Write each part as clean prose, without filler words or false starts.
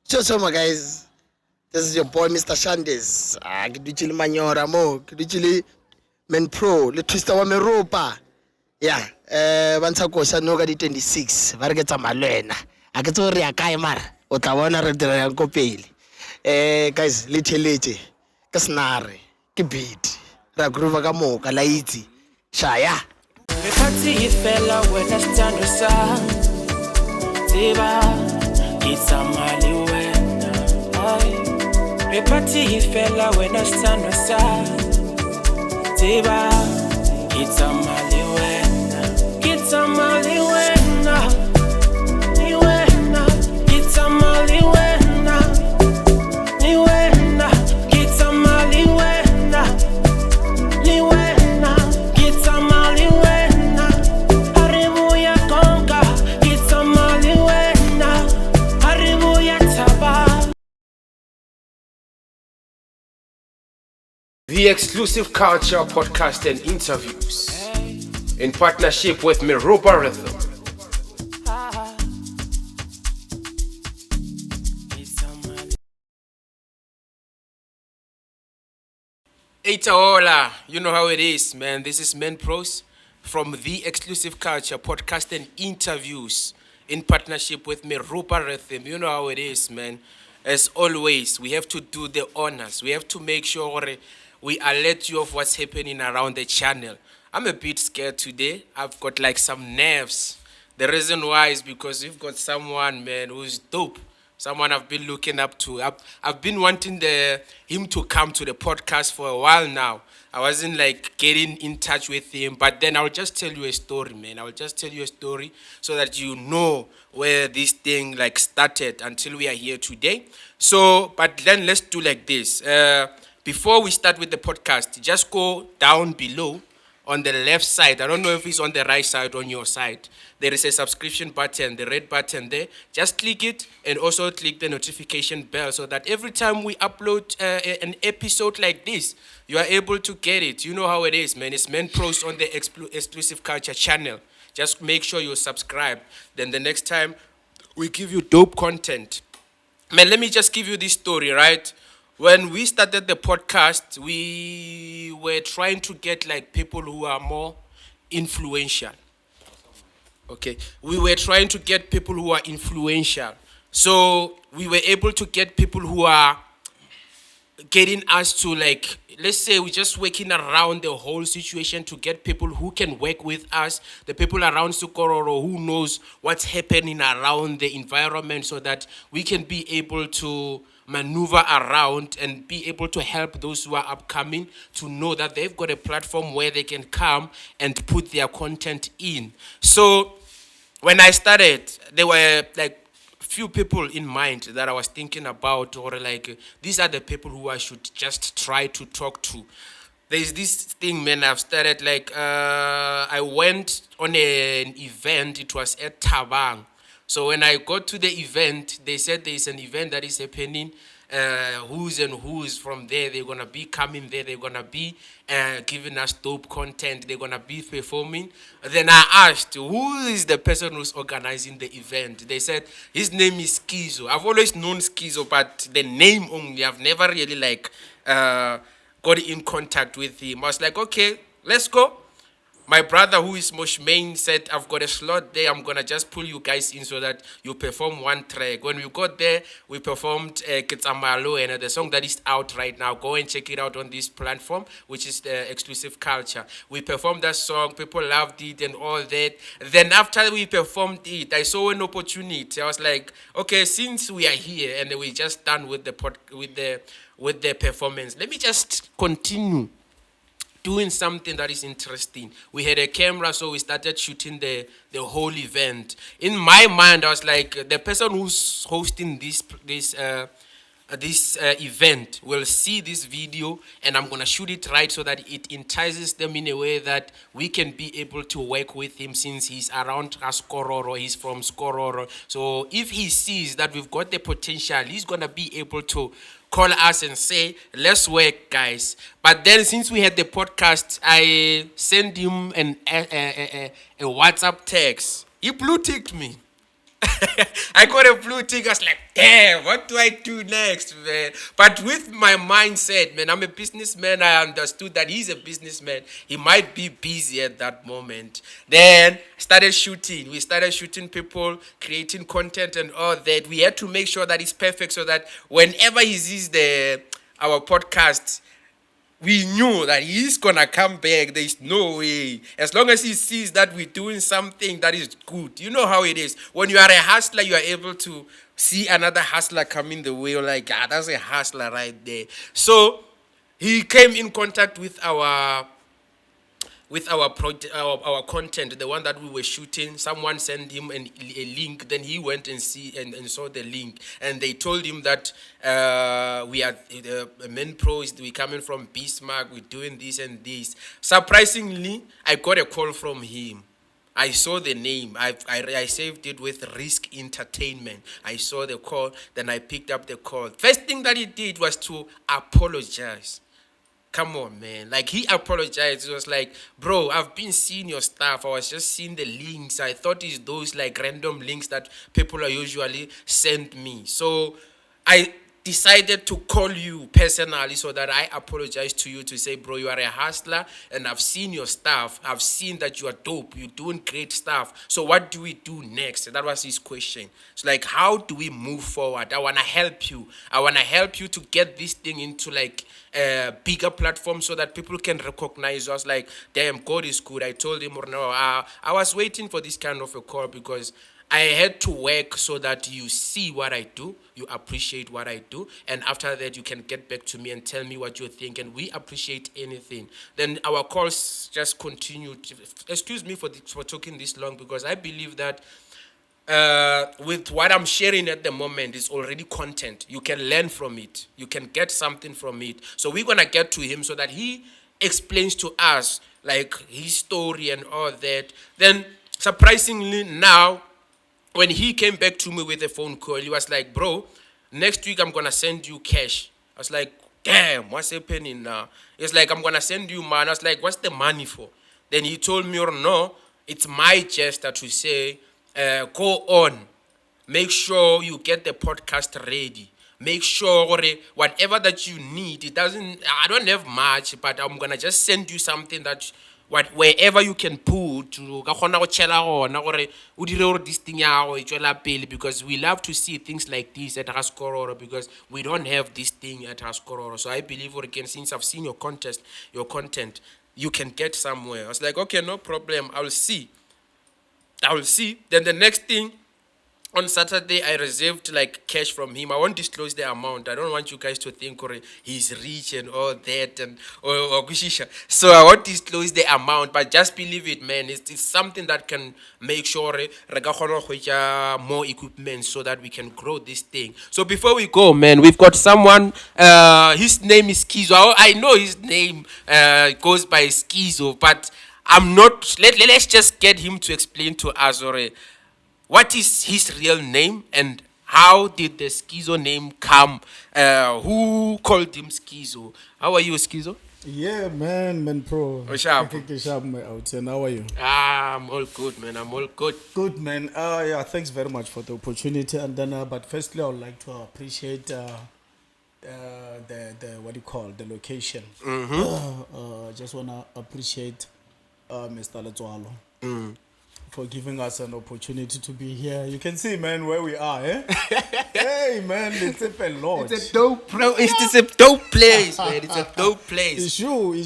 So, guys, this is your boy, Mr. Shandes. Kiduchili Manyora mo, kiduchili Men Pro, le twista wa meropa. Yeah, bantsa kosa no ka di 26, ba re ke tsa malwena. A ke tso re ya kae mara, o tla bona re dira yang ko pele. Guys, le theletse, ke snare, ke beat. Ra groove ka moka la itse. Shaya. Repati ifela wena stanwesa Tiba Kita mali wena Repati ifela wena stanwesa Tiba Kita mali wena Kita mali wena Ni wena Kita mali wena Ni wena Kita mali wena Ni wena Kita mali wena Harimu ya konka Kita mali wena Harimu ya taba. The Exclusive Culture Podcast and Interviews in partnership with Miropa Rhythm. Hola, you know how it is, man. This is Men Pros from The Exclusive Culture Podcast and Interviews in partnership with Miropa Rhythm. You know how it is, man. As always, we have to do the honors. We have to make sure we alert you of what's happening around the channel. I'm a bit scared today. I've got like some nerves. The reason why is because we've got someone, man, who's dope. Someone I've been looking up to. I've been wanting him to come to the podcast for a while now. I wasn't like getting in touch with him, but then I'll just tell you a story, man. I'll just tell you a story so that you know where this thing like started until we are here today. So, but then let's do like this. Before we start with the podcast, just go down below on the left side. I don't know if it's on the right side or on your side. There is a subscription button, the red button there. Just click it and also click the notification bell so that every time we upload an episode like this, you are able to get it. You know how it is, man. It's Men Pros on the Exclusive Culture channel. Just make sure you subscribe. Then the next time we give you dope content. Man, let me just give you this story, right? When we started the podcast, we were trying to get like people who are more influential. Okay, we were trying to get people who are influential. So we were able to get people who are getting us to like, let's say we're just working around the whole situation to get people who can work with us, the people around Sukororo who knows what's happening around the environment so that we can be able to maneuver around and be able to help those who are upcoming to know that they've got a platform where they can come and put their content in. So when I started, there were like few people in mind that I was thinking about, or like these are the people who I should just try to talk to. There's this thing, man, I've started like, I went on an event, it was at Tabang. So when I got to the event, they said there's an event that is happening. Who's and who's from there, they're going to be coming there. They're going to be giving us dope content. They're going to be performing. Then I asked, who is the person who's organizing the event? They said, his name is Skizo. I've always known Skizo, but the name only. I've never really like got in contact with him. I was like, okay, let's go. My brother, who is Moshmain, said, I've got a slot there. I'm going to just pull you guys in so that you perform one track. When we got there, we performed Kitsamalo, and the song that is out right now. Go and check it out on this platform, which is the Exclusive Culture. We performed that song. People loved it and all that. Then after we performed it, I saw an opportunity. I was like, okay, since we are here and we just done with the performance, let me just continue doing something that is interesting. We had a camera, so we started shooting the whole event. In my mind, I was like, the person who's hosting this event will see this video, and I'm gonna shoot it right so that it entices them in a way that we can be able to work with him since he's around Skororo, he's from Skororo. So if he sees that we've got the potential, he's gonna be able to call us and say, let's work, guys. But then since we had the podcast, I sent him a WhatsApp text. He blue ticked me. I got a blue tick. I was like, damn, what do I do next, man? But with my mindset, man, I'm a businessman. I understood that he's a businessman. He might be busy at that moment. Then started shooting. We started shooting people, creating content and all that. We had to make sure that it's perfect so that whenever he sees our podcast, we knew that he's gonna come back. There's no way. As long as he sees that we're doing something that is good. You know how it is. When you are a hustler, you are able to see another hustler coming the way. You're like, ah, that's a hustler right there. So he came in contact with our our content, the one that we were shooting. Someone sent him a link, then he went and saw the link, and they told him that we are Men Pros, we coming from Bismarck, we're doing this and this. Surprisingly, I got a call from him. I saw the name. I saved it with Risk Entertainment. I saw the call, then I picked up the call. First thing that he did was to apologize. Come on, man. Like, he apologized. It was like, bro, I've been seeing your stuff. I was just seeing the links. I thought it's those like random links that people are usually send me. So I decided to call you personally so that I apologize to you to say, bro, you are a hustler and I've seen your stuff. I've seen that you are dope. You're doing great stuff. So what do we do next? That was his question. It's like, how do we move forward? I want to help you. I want to help you to get this thing into like a bigger platform so that people can recognize us. Like, damn, God is good. I told him, no, I was waiting for this kind of a call because I had to work so that you see what I do, you appreciate what I do, and after that you can get back to me and tell me what you think, and we appreciate anything. Then our calls just continued. Excuse me for talking this long, because I believe that with what I'm sharing at the moment is already content. You can learn from it. You can get something from it. So we're going to get to him so that he explains to us like his story and all that. Then surprisingly now, when he came back to me with a phone call, he was like, bro, next week I'm going to send you cash. I was like, damn, what's happening now? It's like, I'm going to send you money. I was like, what's the money for? Then he told me, no, it's my gesture to say, go on. Make sure you get the podcast ready. Make sure whatever that you need, I don't have much, but I'm going to just send you something that wherever you can put this thing because we love to see things like this at Haskororo because we don't have this thing at Haskororo. So I believe since I've seen your content, you can get somewhere. I was like, okay, no problem. I will see. Then the next thing, on Saturday, I received like cash from him. I won't disclose the amount. I don't want you guys to think he's rich and all that or kushisha. So I won't disclose the amount, but just believe it, man. It's something that can make sure more equipment so that we can grow this thing. So before we go, man, we've got someone. His name is Skizo. I know his name goes by Skizo, but I'm not. Let's just get him to explain to us what is his real name and how did the Skizo name come? Who called him Skizo? How are you, Skizo? Yeah, man, pro. What's up? How are you? I'm all good, man. I'm all good. Good, man. Yeah, thanks very much for the opportunity. And then, but firstly, I would like to appreciate the what do you call the location. Just wanna appreciate Mr. Letsepe for giving us an opportunity to be here. You can see, man, where we are, eh? Hey, man, Letsepe Lodge. It's a dope It's a dope place, man. It's a dope place. It's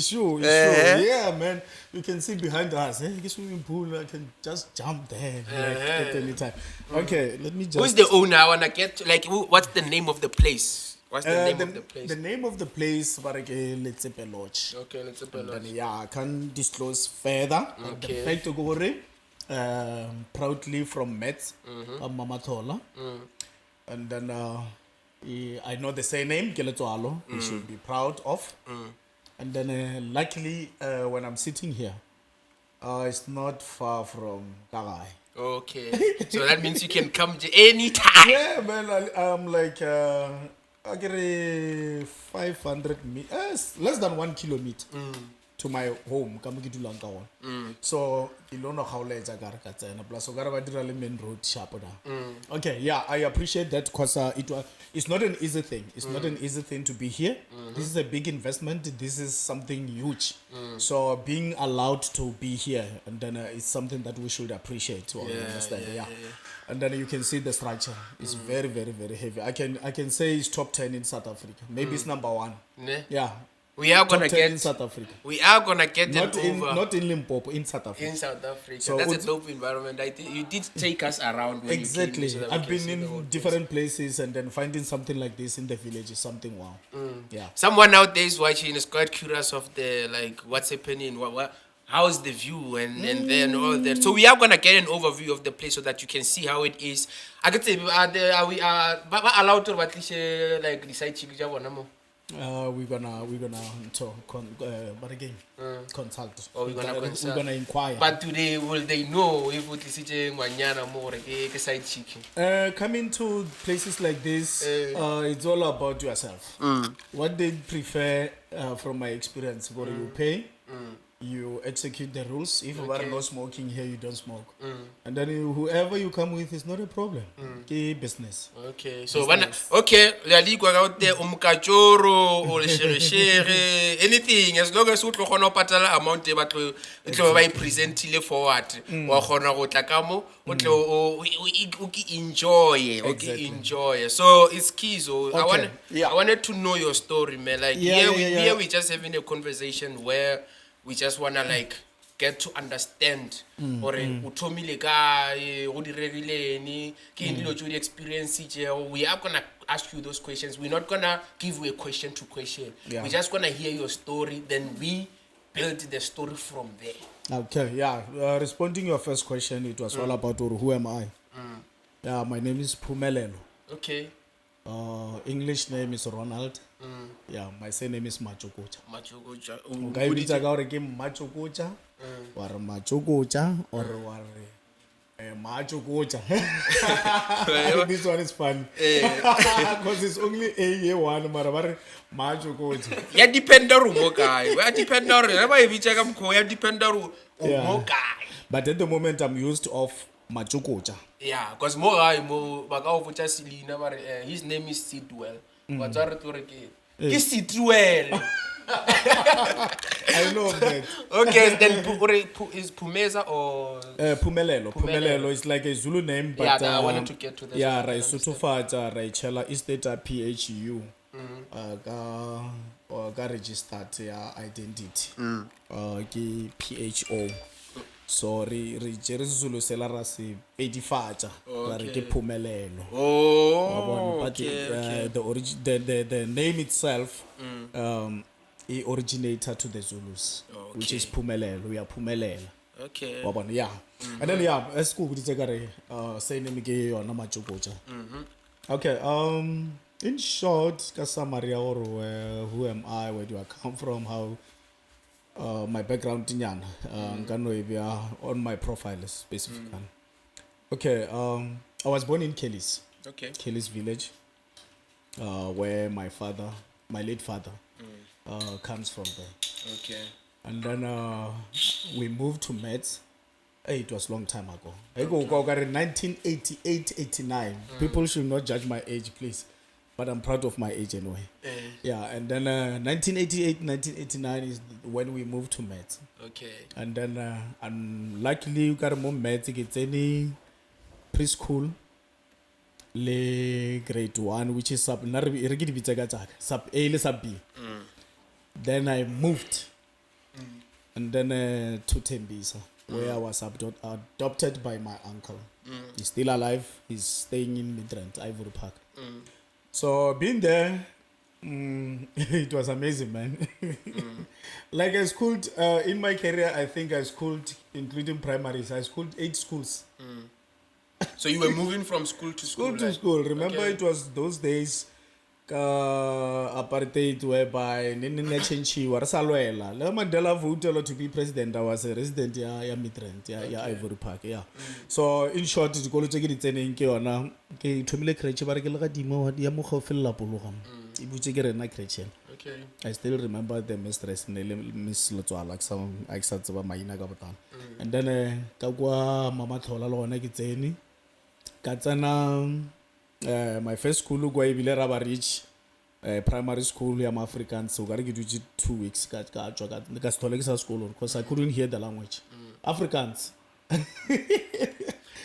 true. Yeah, man. You can see behind us, eh? Swimming pool. I can just jump there at any time. Okay, let me just. Who's the owner? I wanna get what's the name of the place? What's the name of the place? The name of the place, Letsepe Lodge. Okay, Letsepe Lodge. Yeah, I can't disclose further. Okay. The fact to go proudly from Metz, Mamathola. And then I know the surname, Letsepe. You should be proud of. And then luckily, when I'm sitting here, it's not far from Kagai. Okay. So that means you can come anytime. Yeah, man, I'm like, I get 500 meters, less than 1 kilometer to my home ka mo ke dulang ka ona. So ke lo no khaoletsa ka re ka tsena plus o ka re ba dira le main road sharp down. Okay, yeah, I appreciate that because it's not an easy thing. It's not an easy thing to be here. This is a big investment. This is something huge. So being allowed to be here and then it's something that we should appreciate to understand. Yeah. And then you can see the structure. It's very, very, very heavy. I can say it's top 10 in South Africa. Maybe it's number 1. Ne? Yeah. We are gonna Top 10 in get. South Africa. We are gonna get Not it in over. not in Limpopo, in South Africa. In South Africa. So That's a it's- dope environment. I think you did take us around. When Exactly. You came so that we I've can been see the whole in place. different places and then finding something like this in the village is something wow. Yeah. Someone out there is watching is quite curious of the like what's happening. How's the view and then all that. So we are gonna get an overview of the place so that you can see how it is. I could say are we allowed to like decide to We're gonna talk, but again, consult. Or we're gonna consult. We're gonna inquire. But today will they know if it is more side chicken? Coming to places like this, it's all about yourself. What they prefer, from my experience, what you pay, you execute the rules. If you are no smoking here, you don't smoke. And then whoever you come with is not a problem. Okay, business. Okay, so when le go out there umkachoro or shere anything as long as you tlo gona patala amount e batlo e tlo ba presentile forward wa gona go tla ka mo o tlo enjoy. So it's Skizo. I wanted to know your story, man. Like here we just having a conversation where we just wanna like get to understand or uthomile kae go diregileni ke dilo tšo di experience tšeo. We are gonna ask you those questions. We're not gonna give you a question to question. We're just gonna hear your story, then we build the story from there. Okay, yeah. Responding your first question, it was all about who am I? Yeah, my name is Pumelelo. Okay. English name is Ronald. Yeah, my surname is Machukucha. Machukucha. Nka ibitsa ka gore ke Machukucha, or Machukucha, or Machukucha. I think this one is fun. Because it's only A1, but Machukucha. Ya dependa ru mo kae. Ya dependa ru. Ba e bitsa ka mkho ya dependa ru mo kae. But at the moment I'm used of Machukucha. Yeah, because more baka o vutsa Selina ba re his name is Sidwell. What's our re ke Sidwell. I know that. Okay, then is Pumeza or Pumelelo. Pumelelo is like a Zulu name, but I wanted to get to that. Yeah, Rai Sothofatsa, Rai Chela is data PHU. Ga registered ya identity. Ke PHO. So re jere Zulu sela ra se pedifatsa ra re ke Pumelelo. But the name itself it originated to the Zulus, which is Pumelelo. We are Pumelela. Okay. Yeah. And then as ku ditse ka re say name ke yona Machukucha. Okay, in short, ka summary or who am I, where do I come from, how my background nyana on my profile specifically. Okay, I was born in Kelly's. Okay. Kelly's village, where my late father, comes from there. Okay. And then we moved to Metz. It was a long time ago. I go 1988, 89. People should not judge my age, please. But I'm proud of my age anyway. Yeah, and then 1988, 1989 is when we moved to Metz. Okay. And then luckily you got more Metz. It's any preschool, le grade 1, which is sub A le sub B. Then I moved, and then to Tembisa, where I was adopted by my uncle. He's still alive. He's staying in Midrand, Ivory Park. So being there, it was amazing, man. Like I schooled in my career, I think I schooled, including primaries, I schooled 8 schools. So you were moving from school to school? School to school. Remember, it was those days, apartheid, whereby Nini Chenchi was Salwela. Mandela voted to be president. I was a resident ya Midrand, ya Ivory Park. Yeah. So in short, it's going to take it in Kiona. Okay, to me, Creche Bargela Dimo, Yamuho Philapulum. It would take it in a Creche. Okay. I still remember the mistress Miss Lotswala I said to maina ka botala. And then ka kwa mama thola le gona ke tsene ka tsena my first school go ebile Raba Ridge primary school ya Africans so gare ke dutse 2 weeks ka tswa ka se thole ke sa school because I couldn't hear the language. Africans.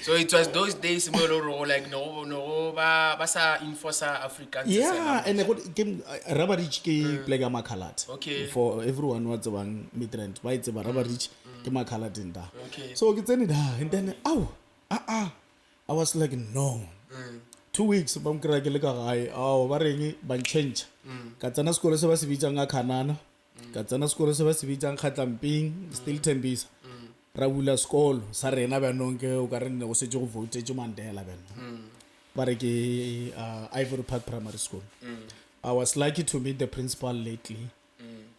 So it was those days like no ba sa enforce Africans. Yeah, and I got came Raba Ridge ke play ga Makhalat. Okay. For everyone what's bang midrand. Why it's Raba Ridge ke Makhalat inda. Okay. So ke tsene da and then I was like no. 2 weeks bam kra ke le ka gae ba reng ban change. Ka tsana sekolo se ba se bitsang ga Khanana. Ka tsana sekolo se ba se bitsang Khatlamping, still Tembisa. Ra bula sekolo sa rena ba nonke o ka re ne go setse go vote jo Mandela bana. But Ivory Park Primary School. I was lucky to meet the principal lately.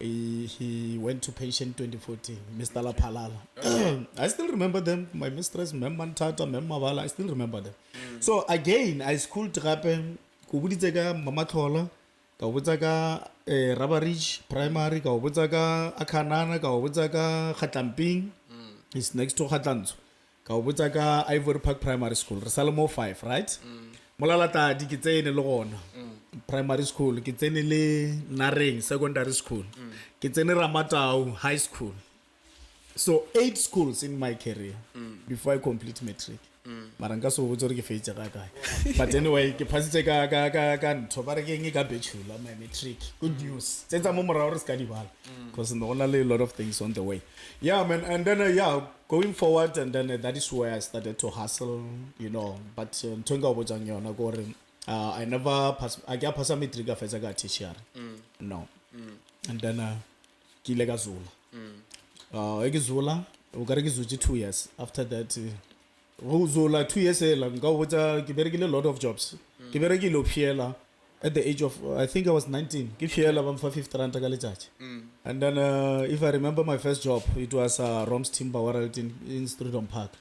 He went to pension 2014, Mr. La Palala. I still remember them. My mistress, Mem Mantata, Mem Mavala, I still remember them. So again, I schooled Rapen, Kubuditega, Mama Thola, Kawutaka, Raba Ridge Primary, Kawutaka, Akanana, Kawutaka, Khatamping. It's next to Khatanzu. Kawutaka, Ivory Park Primary School, Salamo 5, right? Molalata, Dikite in Logona. Primary school, Kitene le Nareng secondary school, Kitene Ramatau high school. So 8 schools in my career before I complete matric. Maranga so wozo ke feature ka kae. But anyway, ke pasitse ka ntobare ke ngi ka bachelor my matric. Good news. Tsetsa mo morao re ska di bala because no a lot of things on the way. Yeah man, and then going forward and then that is where I started to hustle, you know, but ntonga botsang yona go re I never passed. I got passed matric after I got tertiary. No. And then kile ka Zula. I Zula. We got to 2 years. After that, Zula 2 years. Like go with a lot of jobs. Kibereki Piela at the age of I think I was 19. Give Piela for 5th rand church. And then if I remember my first job, it was Roms Timber World in Streeton Park.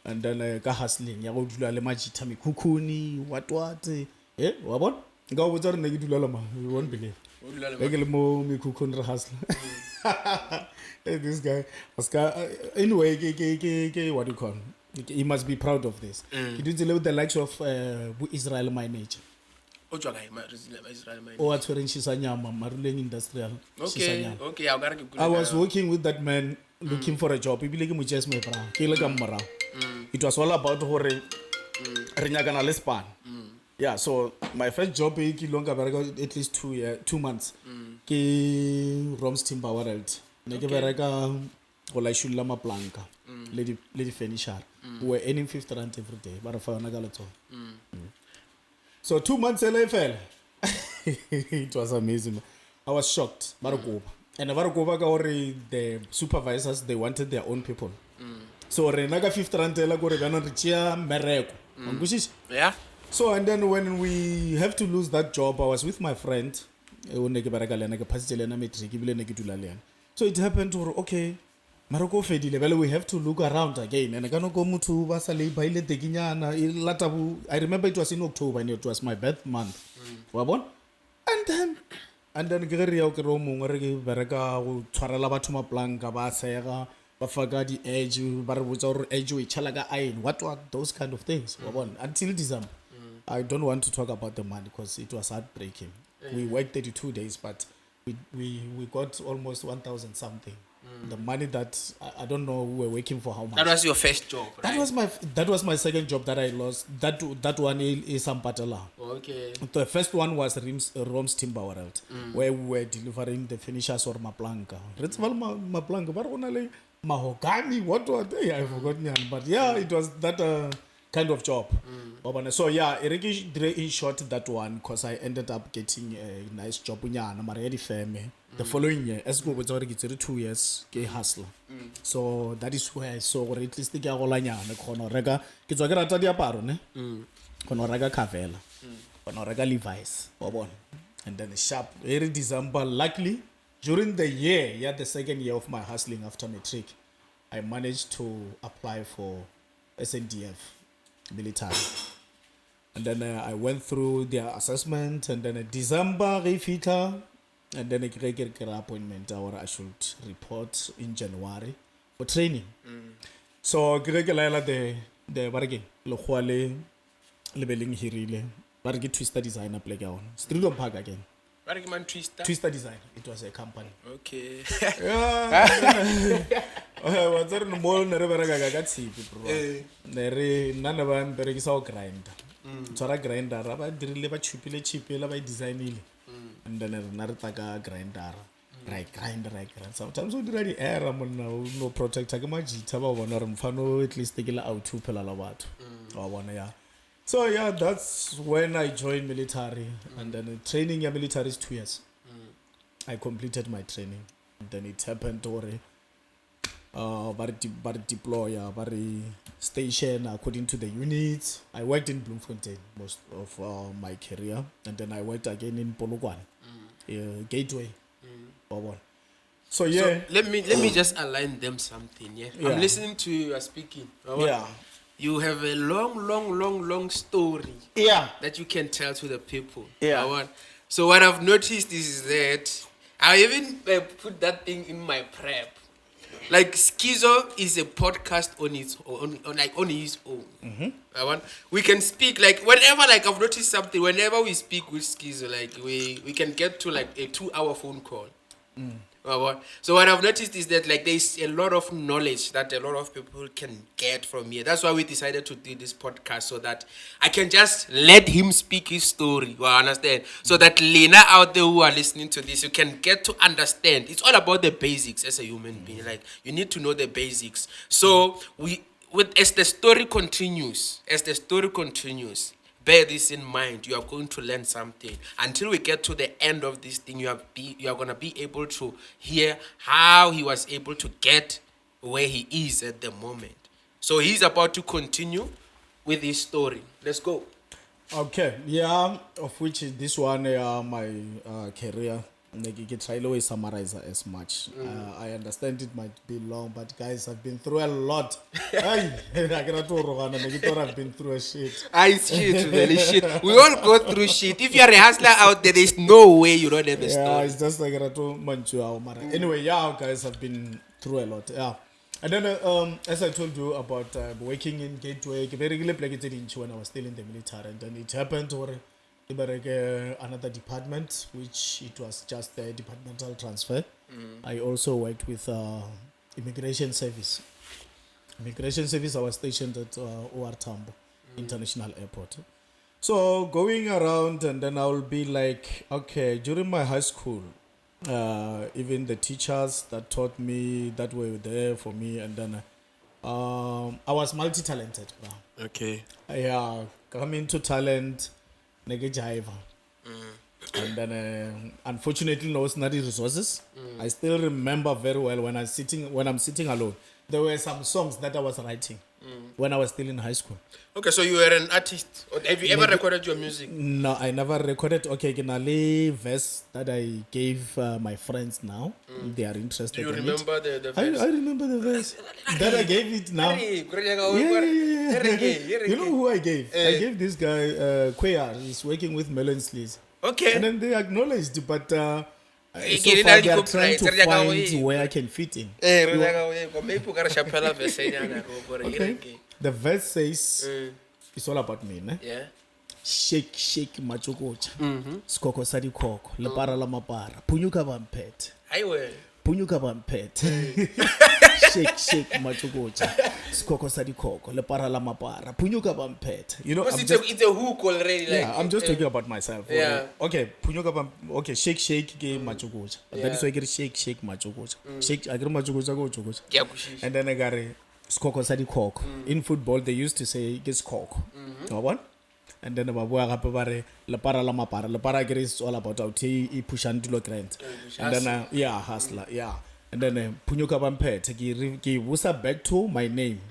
And then ka hustling ya go dula le majita mikukuni what wa bona ga o tsare ne ke dula le ma you won't believe ke le mo mikukuni re hustle this guy anyway ke what do you call he must be proud of this he did with the likes of Israel Manager o atshwereng Shisanyama Maruleng Industrial okay I was working with that man looking for a job ibile ke mo chase me bra ke le ka mmara it was all about hore re nyakana le span yeah so my first job ke longa bereka at least 2 months ke Roms Timber World ne ke bereka go la shulla ma planka le di finisher we were earning 50 rand every day ba re fa yona ka letso so 2 months fell it was amazing I was shocked ba re kopa and ba re kopa ka hore the supervisors they wanted their own people so rena ka 50 rand la gore bana re tshia mereko yeah so and then when we have to lose that job I was with my friend o ne ke bereka lena ke phasitse lena matric bile ne ke dula le yana so it happened to okay maroko fedile bele we have to look around again and kana go muthu ba sa le ba ile tekinyana latabu I remember it was in October and it was my birth month wa bona and then ke re ya o ke ro mongwe re ke bereka go tshwarela batho ma planka ba sega ba faka di edge ba re botsa gore edge we chala ka iron what those kind of things wa bona until December I don't want to talk about the money because it was heartbreaking we worked 32 days but we got almost 1,000 something the money that I don't know we were working for how much that was your first job right? that was my second job that I lost that one is Sampatala okay the first one was Roms Timber World where we were delivering the finishers or maplanka maplanka but only mahogany what hey, I forgot but yeah it was that kind of job so yeah in short that one because I ended up getting a nice job unyana mara di firm the following year as go with 2 years ke hustler so that is where I saw at least ke a gola nyana khono reka ke tswa ke rata diaparo ne khono reka Kavela khono reka Levi's wa bona and then sharp very December luckily during the year the second year of my hustling after matric I managed to apply for SNDF military and then I went through their assessment and then December refita and then I get an appointment or I should report in January for training. So the what again? Lohuale leveling hirile. But get Twister Designer play on Street on Park again. Twister Design. It was a company. Okay. What's that? No more. Never got see people. None of them very so grind. So I grinder. I deliver cheaply by designing. And then another grinder. Right grinder. Sometimes we do air. I'm no protect. I can imagine. Taba one or mfano at least take it out to Pelalabat. Or one yeah. So yeah, that's when I joined military, and then training in military is 2 years. I completed my training, and then it happened to very deploy, very station according to the units. I worked in Bloemfontein most of my career, and then I worked again in Polokwane, Gateway. So yeah. So let me just align them something. Yeah. I'm listening to you. You are speaking. Yeah. You have a long story that you can tell to the people. Yeah. So what I've noticed is that I even put that thing in my prep. Like Skizo is a podcast on its own, on his own. We can speak like whenever like I've noticed something. Whenever we speak with Skizo, like we can get to like a 2-hour phone call. So what I've noticed is that like there's a lot of knowledge that a lot of people can get from here. That's why we decided to do this podcast so that I can just let him speak his story. You understand? So that Lena out there who are listening to this, you can get to understand. It's all about the basics as a human being. Like you need to know the basics. So as the story continues, bear this in mind. You are going to learn something. Until we get to the end of this thing, you are going to be able to hear how he was able to get where he is at the moment. So he's about to continue with his story. Let's go. Okay, yeah, of which this one, my career. I can try to summarize as much. I understand it might be long, but guys, I've been through a lot. I've been through a shit. It's shit, really shit. We all go through shit. If you're a hustler out there, there's no way you don't have a story. Yeah, it's just like anyway, yeah, guys, I've been through a lot. Yeah. And then, as I told you about working in Gateway, when I was still in the military, and then it happened to another department, which it was just a departmental transfer. I also worked with immigration service. I was stationed at OR Tambo International Airport. So going around, and then I'll be like, okay, during my high school, even the teachers that taught me that were there for me, and then I was multi-talented. Okay. Yeah, coming to talent. And then unfortunately no study resources. I still remember very well when I'm sitting alone. There were some songs that I was writing when I was still in high school. Okay, so you were an artist. Have you ever recorded your music? No, I never recorded. Okay, Genale verse that I gave my friends now. They are interested. Do you in remember it. the verse? I remember the verse that I gave it now. You know who I gave? I gave this guy Quaya. He's working with Melon Sleaze. Okay. And then they acknowleded, but so far they are trying to find where I can fit in. Okay. The verse says, it's all about me, ne? Yeah. Shake machokocha. Skoko sadi koko. Lepara la mapara. Punyuka bampet. Punyuka bampet. Shake machokocha. Skoko sadi koko. Lepara la mapara. Punyuka bampet. You know, it's a hook already. Yeah, I'm just talking about myself. Yeah. Okay, punyuka bam. Okay, shake machokocha. That is why I get shake machokocha. Shake. I get machokocha go chokocha. And then I got a skoko sadi koko. In football, they used to say it's koko. What? And then the lepara la mapara. Lepara is all about how he push and do grant. And then hustler, yeah. And then punyuka bampet. Give back to my name,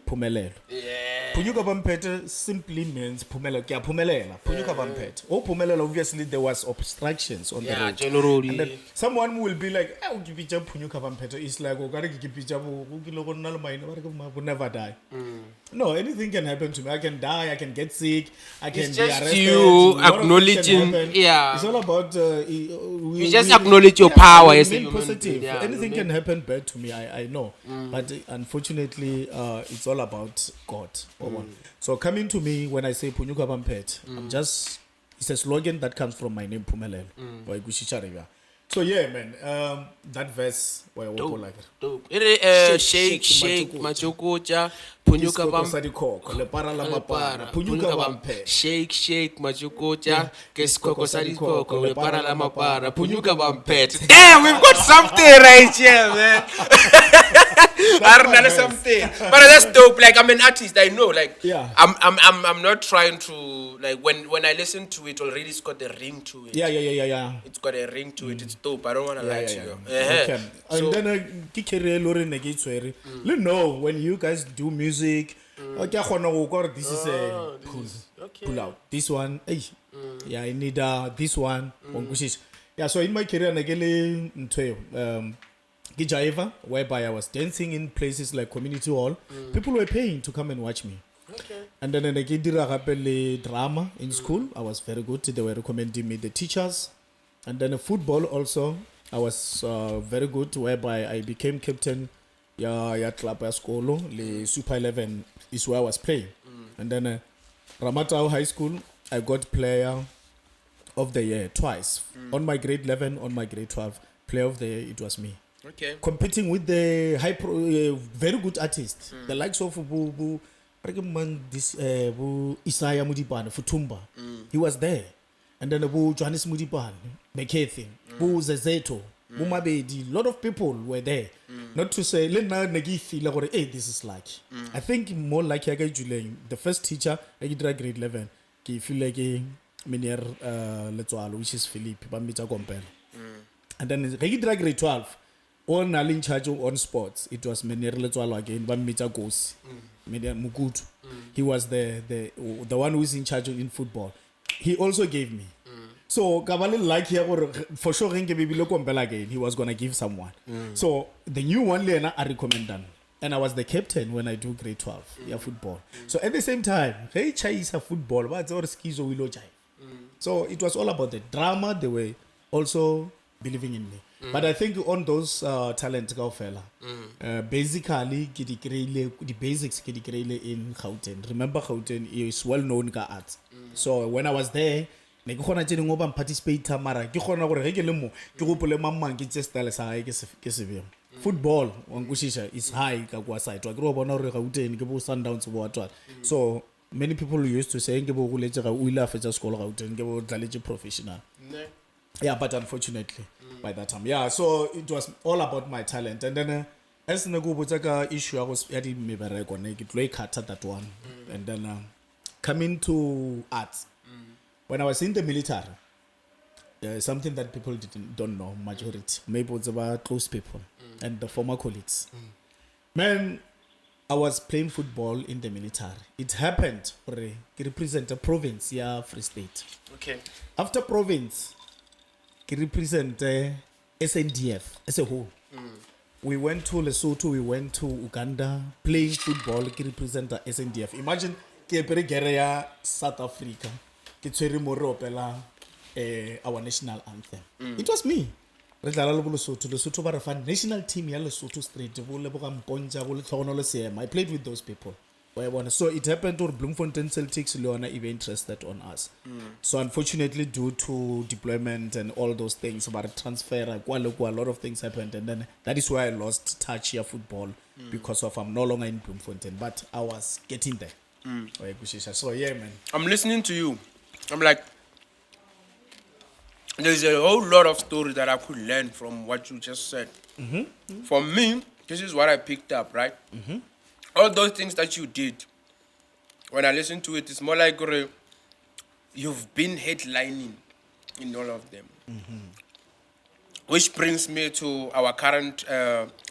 Pumelelo. Yeah. Punyuka bampet simply means Pumelelo. Kya Pumelela. Punyuka bampet. Oh, Pumelelo. Obviously, there was obstructions on the road. Generally. And then someone will be like, "I will give you punyuka bampet." It's like, "Oh, gotta give you will never die." No, anything can happen to me. I can die. I can get sick. I can It's be just arrested. you A lot of things can acknowledging- happen. yeah. It's all about. You just acknowledge your power as a remain human positive. being, yeah, Anything remain- can happen bad to me. I know, but unfortunately, it's all about God. So coming to me when I say Punyuka Bampet, I'm just. It's a slogan that comes from my name Pumelelo. So yeah, man. That verse where like Dope. Shake, Shake, shake, machokocha. machokocha, punyuka Isikoko bam, sa dikoko, le para la mapara, punyuka bamphe. shake, shake, machokocha, ke skoko sa dikoko, le para la mapara, punyuka bampet. Damn, we've got something right here, man. I don't know something, but that's dope. Like I'm an artist, I know. Like Yeah. I'm not trying to like when I listen to it already, it's got a ring to it. Yeah. It's got a ring to it. It's dope. I don't wanna lie to you. Okay. So- And then ke career lori ne ke tswere. You know when you guys do music, okay, I know God, this is a pull out. This one, hey, yeah, I need this one. Yeah, so in my career, I Gijaiva, whereby I was dancing in places like community hall. People were paying to come and watch me. Okay. And then I did drama in school. I was very good. They were recommending me the teachers. And then football also, I was very good, whereby I became captain. Yeah, club school. The Super 11 is where I was playing. And then Ramatau High School, I got player of the year twice. On my grade 11, on my grade 12, player of the year, it was me. Okay. Competing with the very good artists, the likes of Isaiah Mudipane, Futumba. He was there. And then Johannes Mudipane, Bekethi, Zezeto, Mumabedi, a lot of people were there. Not to say, hey, this is like. I think more like the first teacher, I did grade 11, I feel like which is Philippe, and then I did grade 12. On in charge on sports, it was Menir Letwalo again, Bamita Gosi, Mugutu. He was the one who is in charge in football. He also gave me. So Kabali like here for sure again, he was gonna give someone. So the new one Lena I recommend them. And I was the captain when I do grade 12, football. So at the same time, hey Chai football, but or Skizo Willow Jai. So it was all about the drama, they were also believing in me. But I think on those talent fella, basically the basics in Gauteng. Remember Gauteng is well known ka art. So when I was there, ne ke gona tšeng ba participate mara ke gona gore ge ke le mo ke gopole mamang ke tse style sa gae ke se beng. Football wankoshisha is high ka kwa side wa ke re bona gore Gauteng ke bo Sundowns bo atwa. So many people used to say ke bo go letse ga o ile a fetsa sekolo Gauteng ke bo tlaletse professional. Yeah, but unfortunately, by that time, so it was all about my talent. And then, as the issue, I was adding me very cut at that one. And then, coming to arts, when I was in the military, something that people don't know, majority, maybe it's about close people and the former colleagues. Man, I was playing football in the military. It happened, to represent a province, Free State. Okay. After province, represent SNDF as a whole. We went to Lesotho, we went to Uganda, playing football, represent SNDF. Imagine ke South Africa, our national anthem. It was me. Lesotho national team Lesotho straight. I played with those people. So it happened to Bloemfontein Celtics Leona even interested on us. So unfortunately due to deployment and all those things about transfer, a lot of things happened, and then that is why I lost touch here football because of I'm no longer in Bloemfontein, but I was getting there. So yeah, man. I'm listening to you. I'm like, there's a whole lot of stories that I could learn from what you just said. For me, this is what I picked up, right? All those things that you did, when I listen to it, it's more like you've been headlining in all of them. Which brings me to our current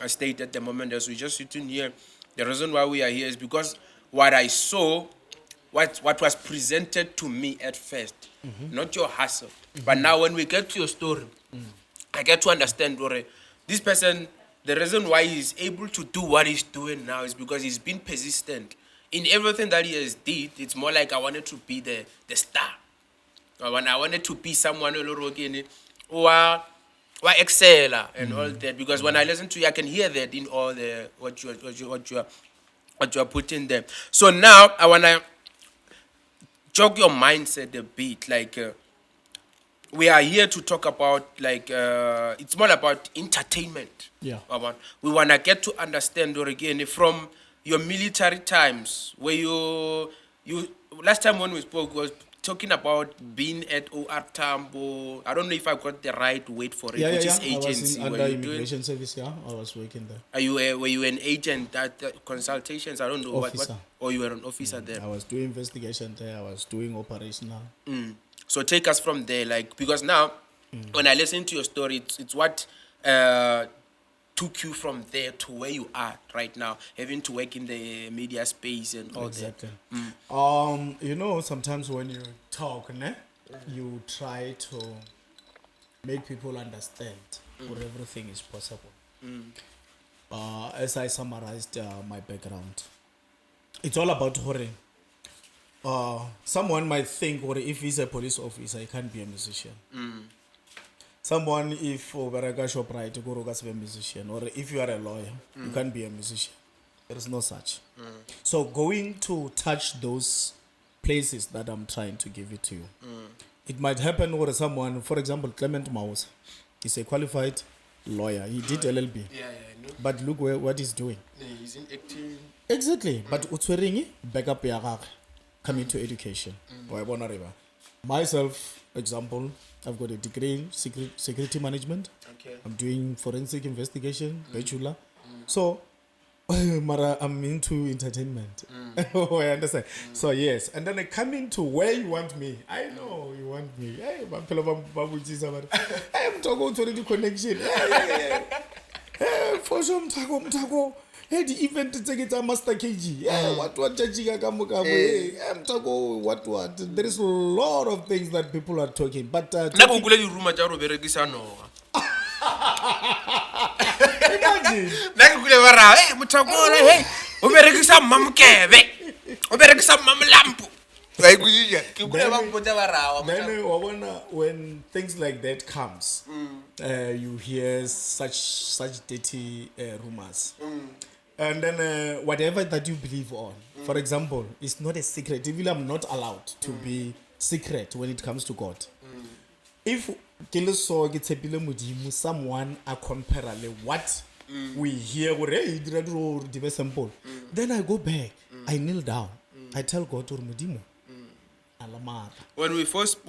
state at the moment as we just sitting here. The reason why we are here is because what I saw, what was presented to me at first, not your hustle. But now when we get to your story, I get to understand, this person, the reason why he's able to do what he's doing now is because he's been persistent in everything that he has did, it's more like I wanted to be the star. I wanted to be someone who are exceller and all that. Because when I listen to you, I can hear that in all the what you are putting there. So now I wanna jog your mindset a bit. Like we are here to talk about it's more about entertainment. Yeah. We wanna get to understand again from your military times where you last time when we spoke was talking about being at OR Tambo. I don't know if I got the right word for it, which is agency. I was under immigration service. Yeah, I was working there. Were you an agent at consultations? I don't know Officer. what. Or you were an officer there. I was doing investigation there. I was doing operational. So take us from there, like, because now when I listen to your story, it's what took you from there to where you are right now, having to work in the media space and all Exactly. that. You know, sometimes when you talk, you try to make people understand where everything is possible. As I summarized my background, it's all about horror. Someone might think, or if he's a police officer, he can't be a musician. Someone, if Oberega shop right, to go be a musician, or if you are a lawyer, you can't be a musician. There is no such. So going to touch those places that I'm trying to give it to you. It might happen where someone, for example, Clement Maus, is a qualified lawyer. He did LLB. Yeah, I know. But look what he's doing. He's in acting. Exactly. But utsweringi backup ya gagwe coming to education. Myself, example, I've got a degree in security management. Okay. I'm doing forensic investigation, bachelor. So, Mara, I'm into entertainment. I understand. So yes, and then I come into where you want me. I know you want me. Hey, I'm talking to the connection. For sure, I'm hey, the event to take it a master KG. What judging what. There is a lot of things that people are talking. But imagine. Then when things like that comes, you hear such dirty rumors. And then whatever that you believe on, for example, it's not a secret. Even I'm not allowed to be secret when it comes to God. If someone are comparable what we hear, then I go back, I kneel down, I tell God, when we first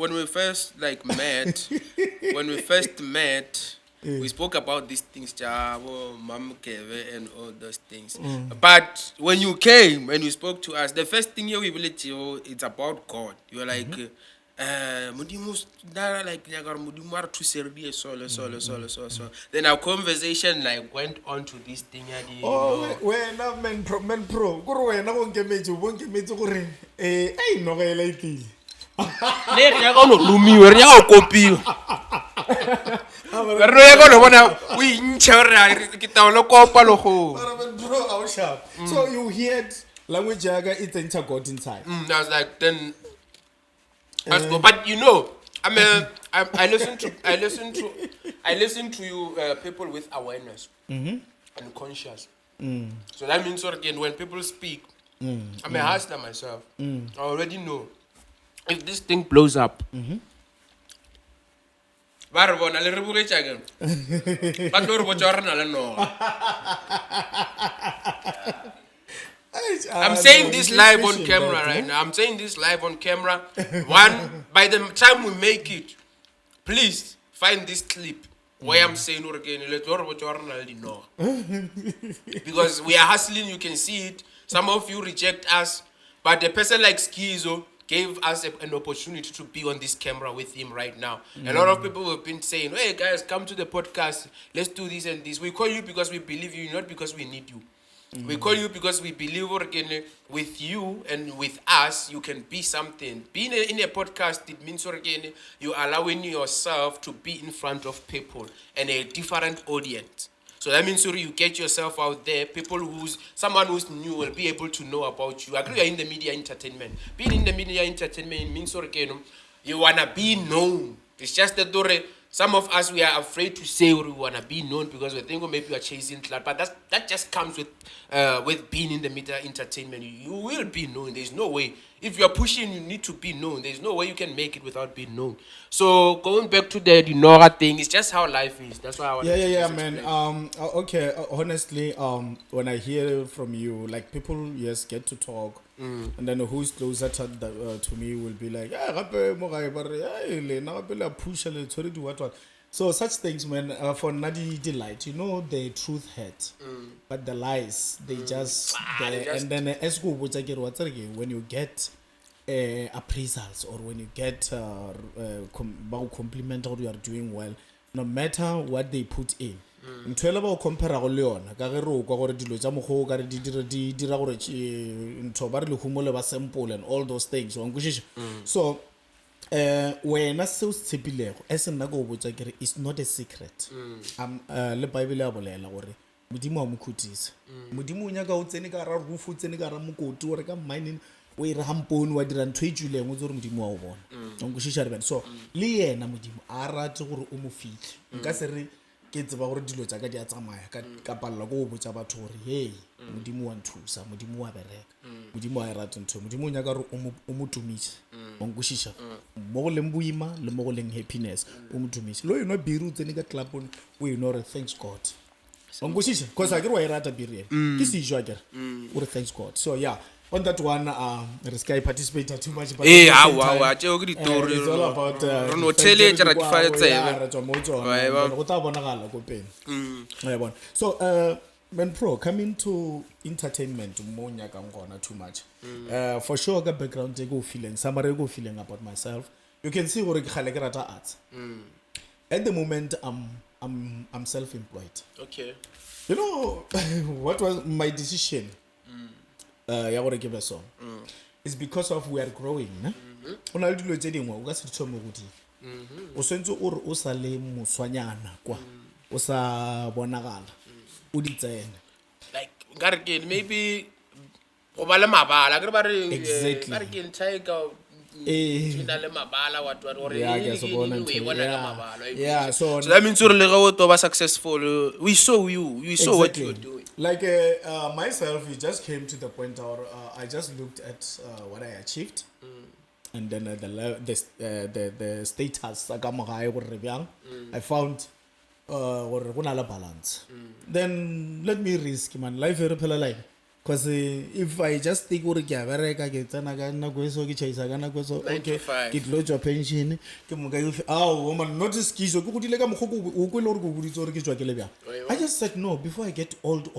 met, we spoke about these things, Mam Keve and all those things. But when you came and you spoke to us, the first thing you believed it's about God. You were like, so. Then our conversation went on to this thing. When I'm men pro, go away, no one can make you, won't give me to go in. I know I like it. So you heard language it's enter God inside. I was like, then but you know, I listen to you people with awareness and conscious. So that means again when people speak, I'm a hustler myself. I already know if this thing blows up. I'm saying this live on camera right now. I'm saying this live on camera. By the time we make it, please find this clip where I'm saying because we are hustling, you can see it. Some of you reject us, but a person like Skizo gave us an opportunity to be on this camera with him right now. A lot of people have been saying, hey guys, come to the podcast, let's do this and this. We call you because we believe you, not because we need you. We call you because we believe with you and with us, you can be something. Being in a podcast, it means you're allowing yourself to be in front of people and a different audience. So that means you get yourself out there. Someone who's new will be able to know about you. I agree, you're in the media entertainment. Being in the media entertainment means you wanna be known. It's just that some of us, we are afraid to say we wanna be known because we think maybe we are chasing clout. But that just comes with being in the media entertainment. You will be known. There's no way. If you're pushing, you need to be known. There's no way you can make it without being known. So going back to the Nora thing, it's just how life is. That's why I want Yeah, man. Okay. Honestly, when I hear from you, like people, yes, get to talk, and then who's closer to me will be like, what. So such things, man. For Nadi delight, the truth hurt, but the lies they just there. And then when you get appraisals or when you get compliment or you are doing well, no matter what they put in. Ntwela ba compare go le yona ka ge re o kwa gore dilo tsa mogo ka re di dira gore ntho ba re le humole ba sample and all those things wa nkushisa. So wena se o tshepilego e se nna go botsa kere it's not a secret. Le bible ya bolela gore modimo wa mokhutisa modimo o nyaka o tsene ka ra rufu tsene ka ra mokoti gore ka mining o ira hampone wa dira ntho e tšwileng o tsore modimo wa o bona nkushisa re so le yena modimo a rate gore o mo fihle nka se re ke tseba gore dilo tsa ka di a tsamaya ka palla go botsa batho gore hey modimo wa nthusa modimo wa bereka modimo wa rate ntho modimo o nyaka gore o mo tumise wa nkushisa mo go leng boima le mo go leng happiness o mo tumise lo yona biru tsene ka club on we know thanks god wa nkushisa because a ke re wa rata biru ke se jwa ke re thanks god. So yeah, on that one, Sky participated too much. But it's all about so Ben Pro, coming to entertainment, too much. For sure, I got background go feeling, somebody go feeling about myself. You can see what arts. At the moment, I'm self-employed. Okay. You know what was my decision? Ya gore ke be song is because of we are growing ona le dilo tse dingwe o ka se thome go di o sentse o re o sa le moswanyana kwa o sa bonagala o di tsene like ngare maybe go ba le mabala ke ba re exactly ngare ke tiger le mabala what yeah so that means you're le go successful we saw exactly. What you're doing like myself it just came to the point where I just looked at what I achieved and then the status I found go na le balance then let me risk man life e re phela line. Because if I just think gore ke a bereka ke tsena ka nna go so ke chaisa ka nna go so okay ke tlo tswa pension ke mo ka woman not skizo ke go dile ka mogoko o kwele gore go buditse gore ke tswa ke le bya. I just said no before I get old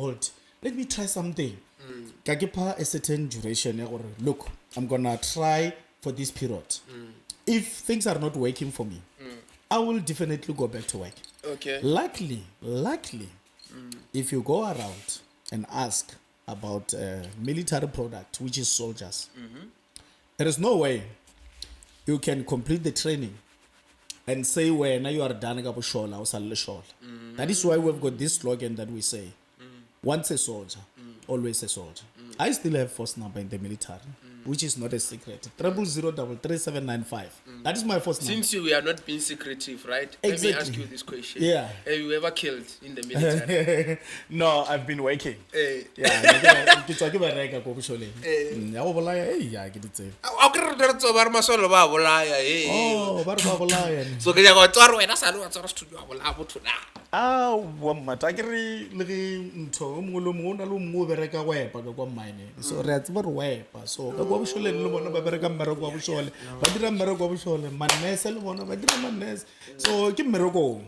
let me try something ka ke pa a certain duration ya gore look I'm gonna try for this period if things are not working for me I will definitely go back to work. Okay. Luckily if you go around and ask about military product, which is soldiers. There is no way you can complete the training and say when you are done that is why we've got this slogan that we say once a soldier always a soldier. I still have first number in the military which is not a secret 000-33795. That is my first number. Since we are not being secretive, right? Exactly. Let me ask you this question. Yeah. Have you ever killed in the military? No, I've been working. Hey. Yeah, ke tswa ke bereka go bosholeng. Ya go bolaya ya ke ditse. A ke re tso ba re masolo ba bolaya Oh, ba re ba bolaya. So ke ya go tswa wena sa le wa tswa studio wa bolaya botho na. Wa mata ke re le ge ntho mo lo mo na lo mo bereka go epa ka kwa mine. So re a tseba re wepa. So ka kwa bosholeng le bona ba bereka mmereko wa boshole. Ba dira mmereko wa boshole. Manese le bona ba dira manese. So ke mmereko.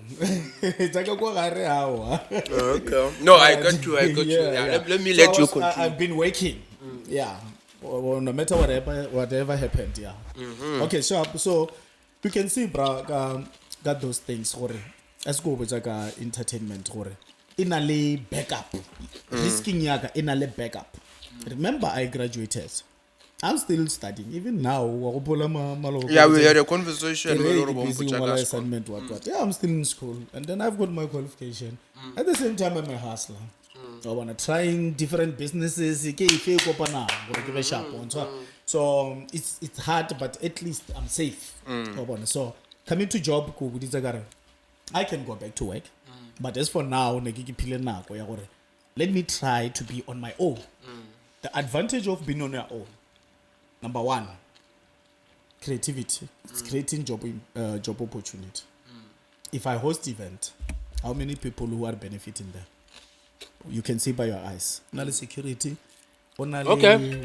Tsaka kwa gare hawa. Okay. No, I got you. Yeah. Let me let you continue. I've been working. Yeah. Well, no matter whatever happened, yeah. Okay, so you can see, bro, got those things. Let's go with like entertainment. In a backup, risking yaga in a backup. Remember, I graduated. I'm still studying. Even now, Yeah, we had a conversation. assignment, what. Yeah, I'm still in school. And then I've got my qualification. At the same time, I'm a hustler. I want to trying different businesses. So it's hard, but at least I'm safe. So coming to job, I can go back to work. But as for now, let me try to be on my own. The advantage of being on your own, number one, creativity. It's creating job opportunity. If I host event, how many people who are benefiting there? You can see by your eyes. Onale security, onale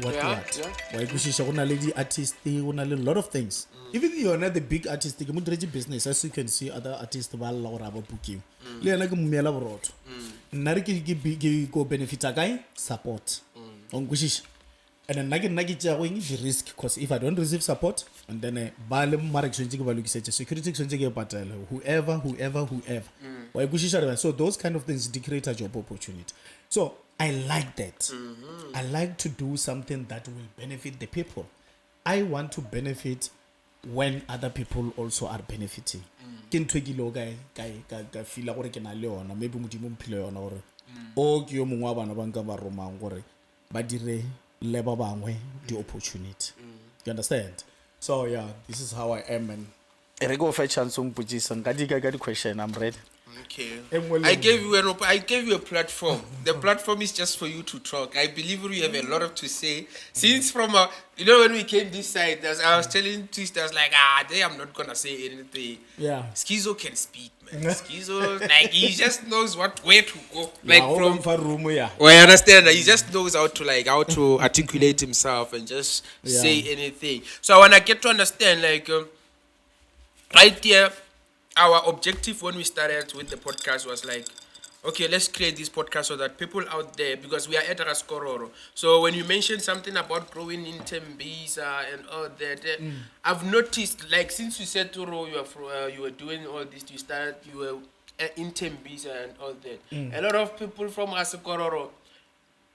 what. Why onale the artist, onale a lot of things. Even you're not the big artist, you can business. As you can see, other artists will book you. Go benefit a guy, support. And then the risk, because if I don't receive support, and then security whoever. So those kind of things create a job opportunity. So I like that. I like to do something that will benefit the people. I want to benefit when other people also are benefiting. Maybe the opportunity. You understand? So yeah, this is how I am. And I go for a chance to put this on. Got the question. I'm ready. Okay. I gave you a platform. The platform is just for you to talk. I believe we have a lot to say. Since from when we came this side, I was telling Twisters like, I'm not gonna say anything. Yeah. Skizo can speak, man. Skizo, like he just knows where to go. Like I understand that he just knows how to articulate himself and just say anything. So I wanna get to understand right here. Our objective when we started with the podcast was like, okay, let's create this podcast so that people out there, because we are at Raskororo. So when you mentioned something about growing in Tembisa and all that, I've noticed, like, since you said to Ro, you were doing all this, you were in Tembisa and all that. A lot of people from Raskororo,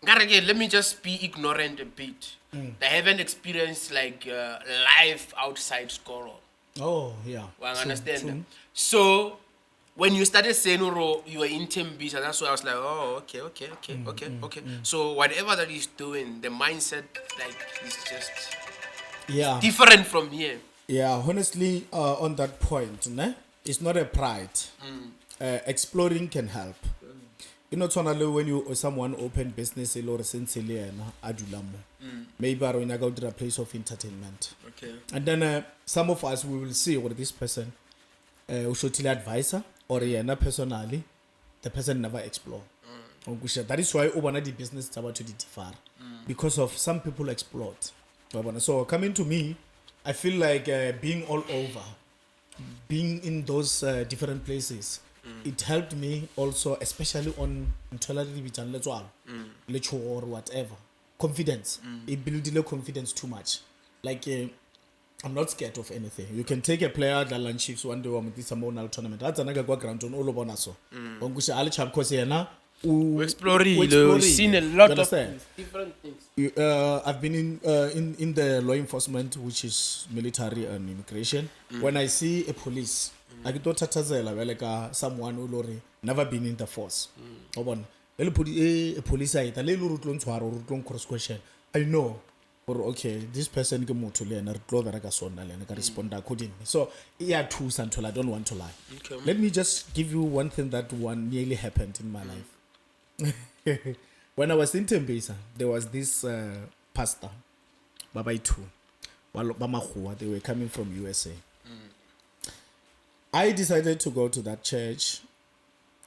let me just be ignorant a bit. They haven't experienced life outside Skoro. Oh, yeah. Well, I understand. True. So, when you started saying you were in Tembisa, that's why I was like, oh, okay. So, whatever that he's doing, the mindset, is just different from here. Yeah, honestly, on that point, it's not a pride. Exploring can help. You know, when someone open business, maybe I go to a place of entertainment. Okay. And then some of us, we will see what this person should advisor or personally, the person never explore. That is why the business is about to differ. Because of some people explored. So coming to me, I feel like being all over, being in those different places, it helped me also, especially on or whatever. Confidence. It builds the confidence too much. I'm not scared of anything. You can take a player that land shifts one day with this tournament. That's another ground on all of us. We've seen a lot of different things. I've been in the law enforcement, which is military and immigration. When I see a police, I don't someone who never been in the force. A police cross question. I know, okay, this person can move to learn and respond accordingly. So yeah, true, Santola, I don't want to lie. Okay. Let me just give you one thing that nearly happened in my life. When I was in Tembisa, there was this pastor, Babai too. They were coming from USA. I decided to go to that church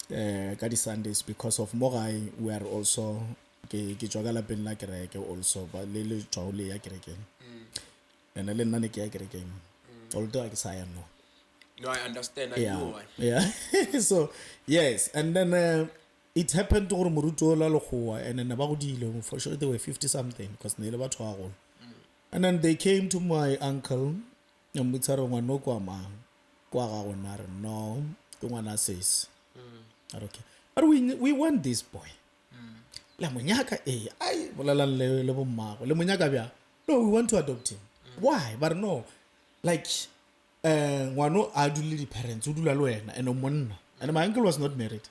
Kadi Sundays because of Morai were also also but Lily Chowley and although I say no. No, I understand. I know why. Yeah. So yes, and then it happened to Muruto Lalohoa and then about for sure they were 50 something because they never traveled. And then they came to my uncle and no, the one says, okay, but we want this boy. La muñaca, I, Lemuñaca, no, we want to adopt him. Why? But no, like, wano aduli the parents, udula loena, and my uncle was not married.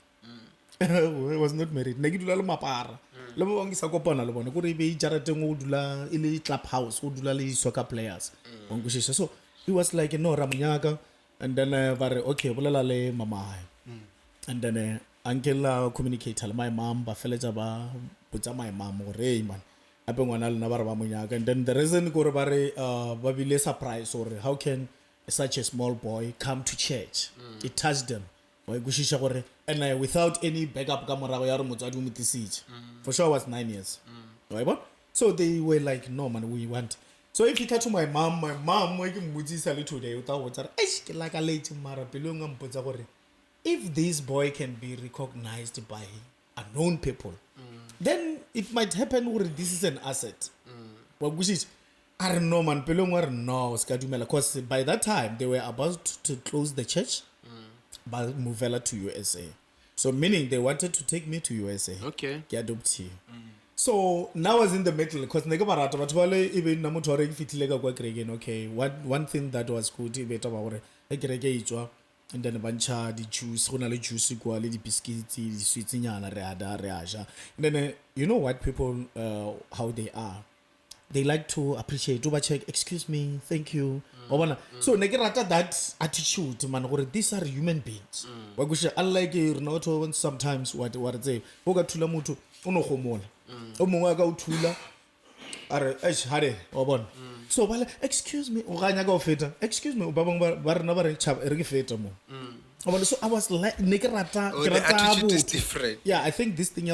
He was not married. Negidula mapara. Lebo wangi sakopana lebo. Nekuri be jarate udula ili clubhouse udula li soccer players. Wangushisha. So he was like no ramunyaga, and then okay bulala le mama. And then uncle communicate my mom ba feleja ba puta my mom or man. Ape ngwana le na ba ramunyaga. And then the reason go bare ba bile surprise or how can such a small boy come to church? It touched them. And without any backup for sure I was 9 years. Right? So they were like, no man, we want. So if you catch my mom today if this boy can be recognized by unknown people, then it might happen where this is an asset. I don't know man, because by that time they were about to close the church. But Muvela to USA. So meaning they wanted to take me to USA. Okay. Get adopt you. So now I was in the middle because even okay. One thing that was good and then a bunch of the juice, juice, the biscuits, the sweets, and then you know what people how they are. They like to appreciate. Do check. Excuse me. Thank you. So negerata that attitude, man. These are human beings. Unlike sometimes what they oga tula mutu uno homola. Omunga ga utula. Are hare obon. So excuse me. Oganya ga feta. Excuse me. Ubabang bar na bar chab ergi feta mo. So I was like, the attitude is different. Yeah, I think this thing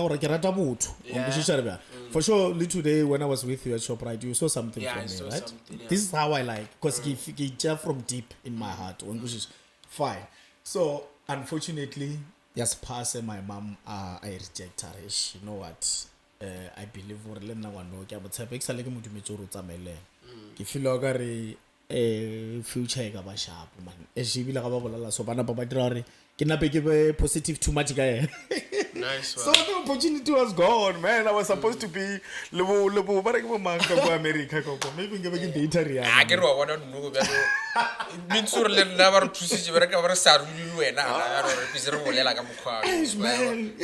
for sure. Today when I was with you at ShopRite, you saw something from me, right? Yeah. This is how I like, because he from deep in my heart, which is fine. So unfortunately, just past my mom, I reject her. You know what? I believe we're learning one no. But I think like mutu mechoro tamele. If you look at future ga ba sharp man e bila ga ba bolala so bana ba ba dirare ke na be positive too much guy. Nice one. So the opportunity was gone, man. I was supposed to be lebo ba re ke manka go America go maybe ngebe ke data ria a ke ro bona no be min sur le na ba re thusitse ba re ka ba re sa ruli le wena ga re pise re bolela ka mokgwa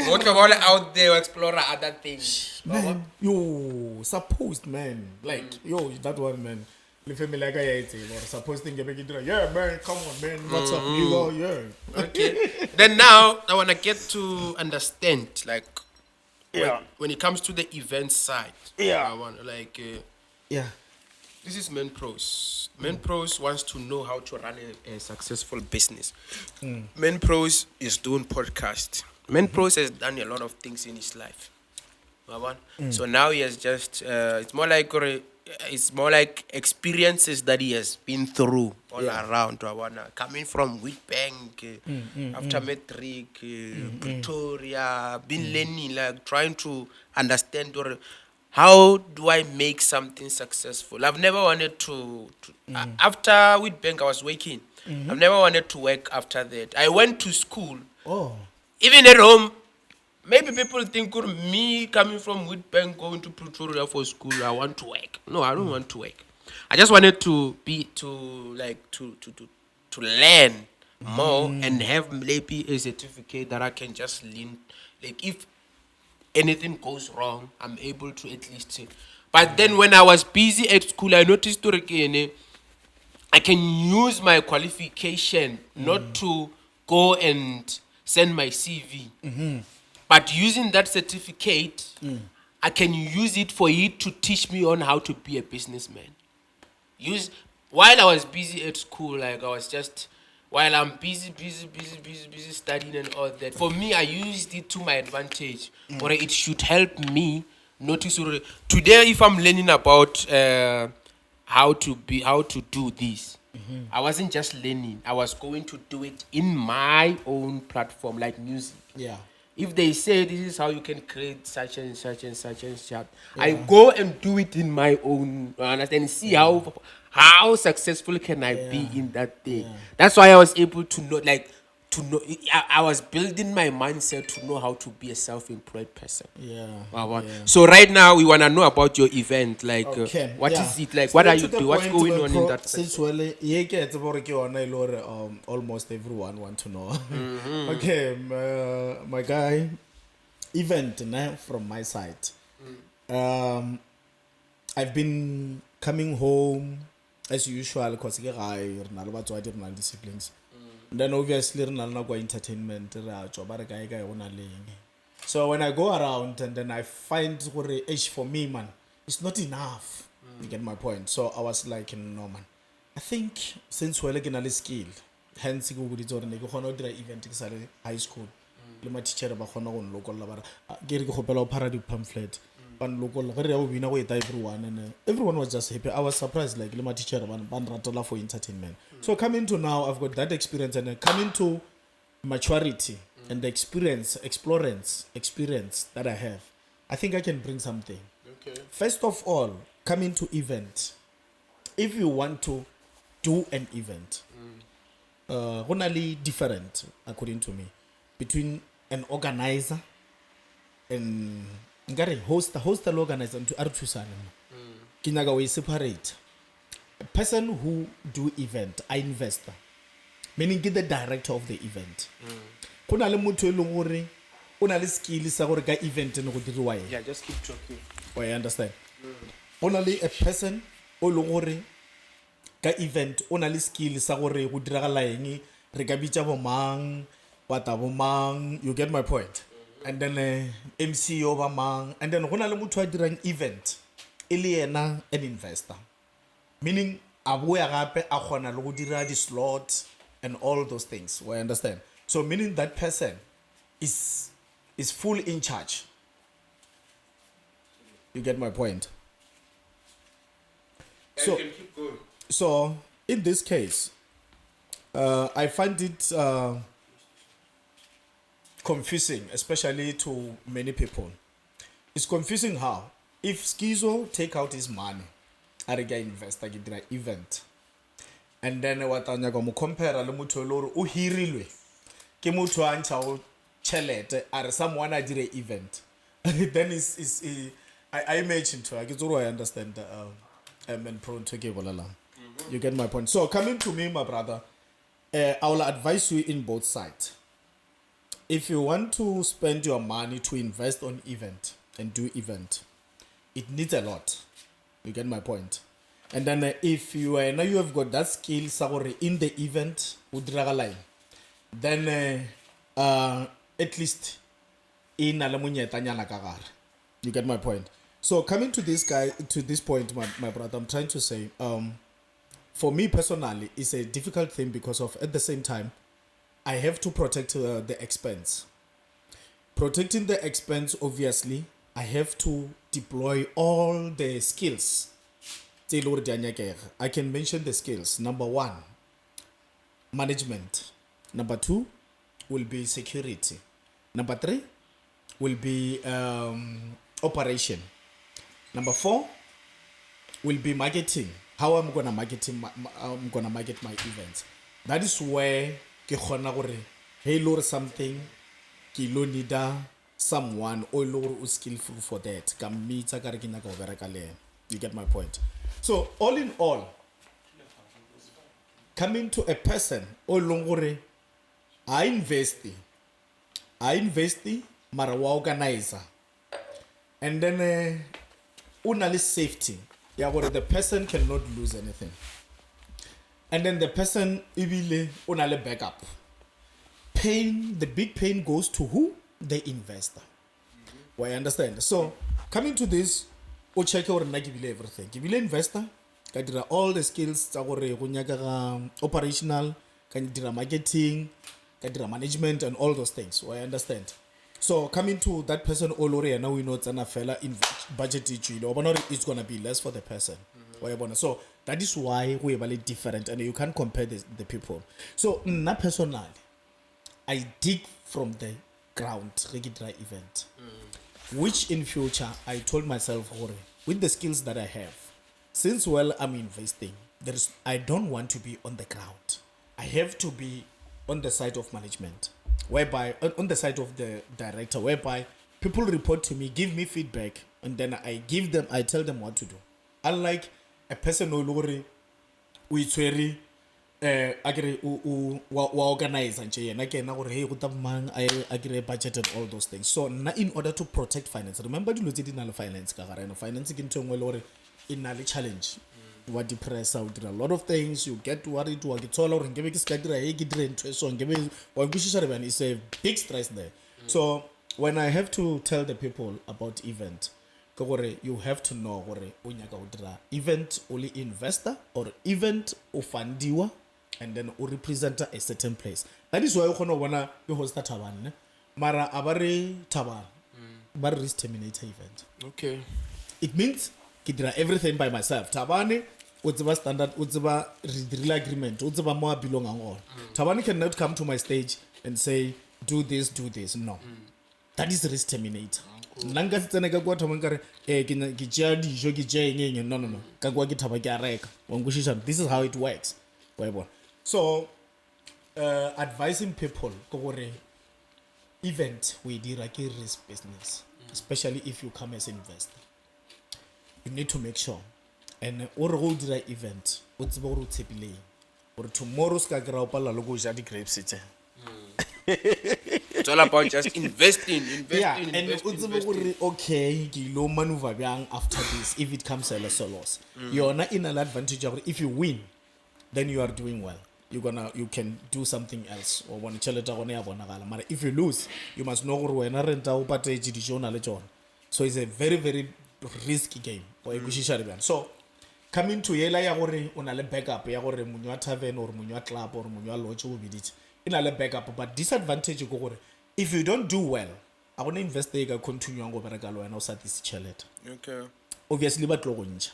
go tla ba out there explore other things man. Yo supposed man like yo that one man. Family like I supposed to get yeah man, come on man, what's up? You go, yeah. Okay. Then now I wanna get to understand like when it comes to the event side. Yeah. I want like yeah. This is Men Pros. Men Pros wants to know how to run a successful business. Men Pros is doing podcast. Men Pros has done a lot of things in his life. So now he has just it's more like experiences that he has been through all around. Coming from Witbank, after Metric, Pretoria, been learning, like trying to understand how do I make something successful. I've never wanted to after Witbank I was working. I've never wanted to work after that. I went to school. Even at home. Maybe people think me coming from Witbank going to Pretoria for school, I want to work. No, I don't want to work. I just wanted to learn more and have maybe a certificate that I can just learn. Like if anything goes wrong, I'm able to at least say. But then when I was busy at school, I noticed I can use my qualification not to go and send my CV. But using that certificate, I can use it for it to teach me on how to be a businessman. While I was busy at school, like I was just, while I'm busy studying and all that, for me, I used it to my advantage. Or it should help me notice. Today, if I'm learning about how to do this, I wasn't just learning. I was going to do it in my own platform, like music. Yeah. If they say this is how you can create such and such and such and such, I go and do it in my own, understand? See how successful can I be in that thing. That's why I was able to know, like, to know. I was building my mindset to know how to be a self-employed person. Yeah. Wow. Yeah. So right now we wanna know about your event. Like, Okay, what yeah. is it like? What are you Straight to the doing? What's point, going man, on bro, in that? Since well, yeah, get almost everyone want to know. Okay, my guy, event from my side. Um, I've been coming home as usual because I siblings. And then obviously entertainment. So when I go around and then I find for me, man, it's not enough. You get my point. So I was like, no, man. I think since we're like a skill, hence go with it or event in high school. My teacher about local get a parody pamphlet. And local everyone and everyone was just happy. I was surprised, like my teacher for entertainment. So coming to now, I've got that experience and coming to maturity and the experience that I have. I think I can bring something. Okay. First of all, coming to event. If you want to do an event, only different according to me between an organizer and host the organizer to Artusana. Kinaga we separate. A person who do event, I investor. Meaning get the director of the event. Kuna le mutho eleng gore una le skill sa gore ka event no go dirwa Yeah, just keep talking. Oh, I understand. Only a person o leng gore ka event o na le skill sa gore go diragala eng re ka bitsa bo mang bata bo mang, you get my point. And then MC over mang, and then gona le motho a dirang event e le yena an investor, meaning a boya gape a kgona le go dira di slot and all those things. I understand. So meaning that person is full in charge. You get my point. So, you can keep going. So in this case, I find it confusing, especially to many people. It's confusing how if Skizo take out his money, I invest like in an event, and then what I'm going to compare le mutho loro o hirilwe ke mutho a ntsha chelete are someone I did an event. Then I imagine to I understand and prone to give you get my point. So coming to me, my brother, I will advise you in both sides. If you want to spend your money to invest on event and do event, it needs a lot. You get my point. And then if you now you have got that skill in the event, then at least in you get my point. So coming to this point, my brother, I'm trying to say, for me personally, it's a difficult thing because of at the same time, I have to protect the expense. Protecting the expense, obviously, I have to deploy all the skills. I can mention the skills. Number 1, management. Number 2 will be security. Number 3 will be operation. Number 4 will be marketing. How I'm gonna market my events. That is where ke khona gore hey lord something ke lo need someone o lo skillful for that. Ka meetsa ka re ke nyaka go bereka le. You get my point. So all in all, coming to a person o long gore I invest mara wa organizer, and then una safety. Yeah, but the person cannot lose anything. And then the person ibile unale backup. The big pain goes to who? The investor. Well, I understand. So coming to this, o check or na gibile everything. Gibile investor, ka dira all the skills tsa gore go nyaka operational, ka dira marketing, ka dira management and all those things. Well, I understand. So coming to that person already now we know it's an fella in budget it's gonna be less for the person. So that is why we are very different and you can't compare the people. So not personally, I dig from the ground regular event. Which in future I told myself with the skills that I have, since I'm investing, I don't want to be on the ground. I have to be on the side of management, whereby on the side of the director, whereby people report to me, give me feedback, and then I tell them what to do. Unlike a person who is very organize and hey, budget and all those things. So in order to protect finance, remember you look at finance, finance in a challenge. What depress out a lot of things, you get worried, it's a big stress there. So when I have to tell the people about event, you have to know event only investor or event ufandiwa and then represent a certain place. That is why you wanna host a taban. Mara abare taban, but risk terminator event. Okay. It means kidra everything by myself. Tabani utsiba standard, utsiba real agreement, utsiba more belong on. Tabani cannot come to my stage and say do this. No, that is risk terminator. Nanga tsena kwa thomangare gijia dijo gijia ngenge no kagwa githaba ke areka wangushisha. This is how it works. So advising people gore event we dira ke risk business, especially if you come as an investor. You need to make sure and or go dira event o tseba go tshepile or tomorrow ska gra opala lo go ja di grapes tse. It's all about just investing. And okay, you maneuver bang after this if it comes a loss. You're not in an advantage of if you win, then you are doing well. You can do something else or one cheleta on air. If you lose, you must know when I rent out so it's a very, very risky game. So coming to yela yagore on a backup yagore munwa tavern or munwa club or munwa lodge will be it. In a backup, but disadvantage if you don't do well, I want to investigate continue on over and also this chalet. Okay. Obviously, but logonja.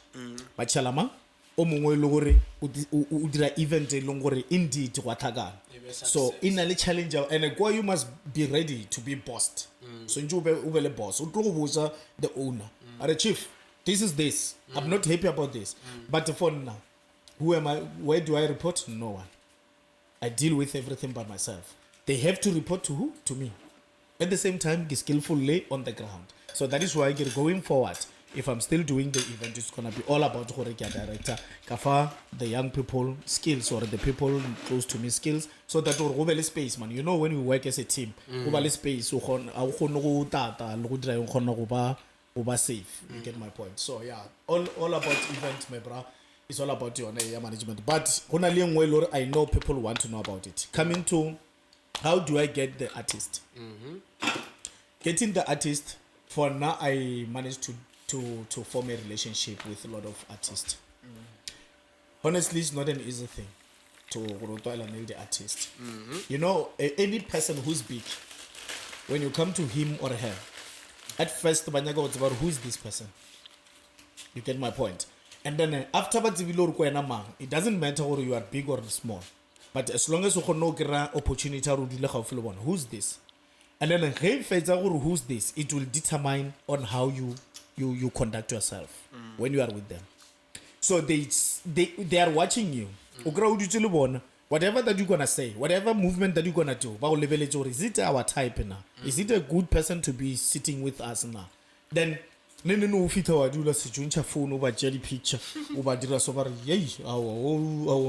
But chalama, omungwe logore udira event longore indeed wataga. So in a challenge and you must be ready to be bossed. So you be the boss. Utrobuza the owner. Are chief, this is this. I'm not happy about this. But for now, who am I? Where do I report? No one. I deal with everything by myself. They have to report to who? To me. At the same time, be skillfully on the ground. So that is why going forward, if I'm still doing the event, it's going to be all about Horekia director, Kafa, the young people skills or the people close to me skills. So that we'll space, man. You know, when we work as a team, we'll space, safe. You get my point. So yeah, all about event, my bro. It's all about your management. But I know people want to know about it. Coming to how do I get the artist? Getting the artist, for now I managed to form a relationship with a lot of artists. Honestly, it's not an easy thing to nail the artist. You know, any person who's big, when you come to him or her, at first it's about who is this person. You get my point. And then after it doesn't matter whether you are big or small. But as long as you have no opportunity, who's this? And then who's this? It will determine on how you conduct yourself when you are with them. So they are watching you. Whatever that you're gonna say, whatever movement that you're gonna do, is it our type now? Is it a good person to be sitting with us now? Then no ufita wa dula si juncha phone over jelly picture over dira so bar yey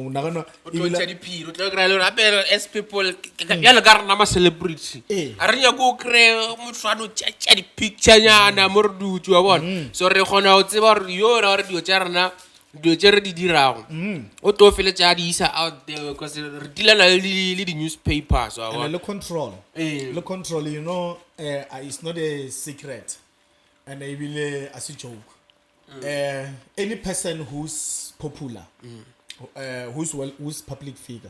nagana jelly picture tlo kra le rapelo as people ya le ka rena ma celebrity a re nya go kre motshwano tša di picture nyana mo re dutse wa bona so re gona o tseba re yo ra re dio tša rena dio tše re di dirago o to fele tša di isa out there because re dilana le di newspapers wa bona le control you know it's not a secret. And I will as a joke. Any person who's popular, who's public figure,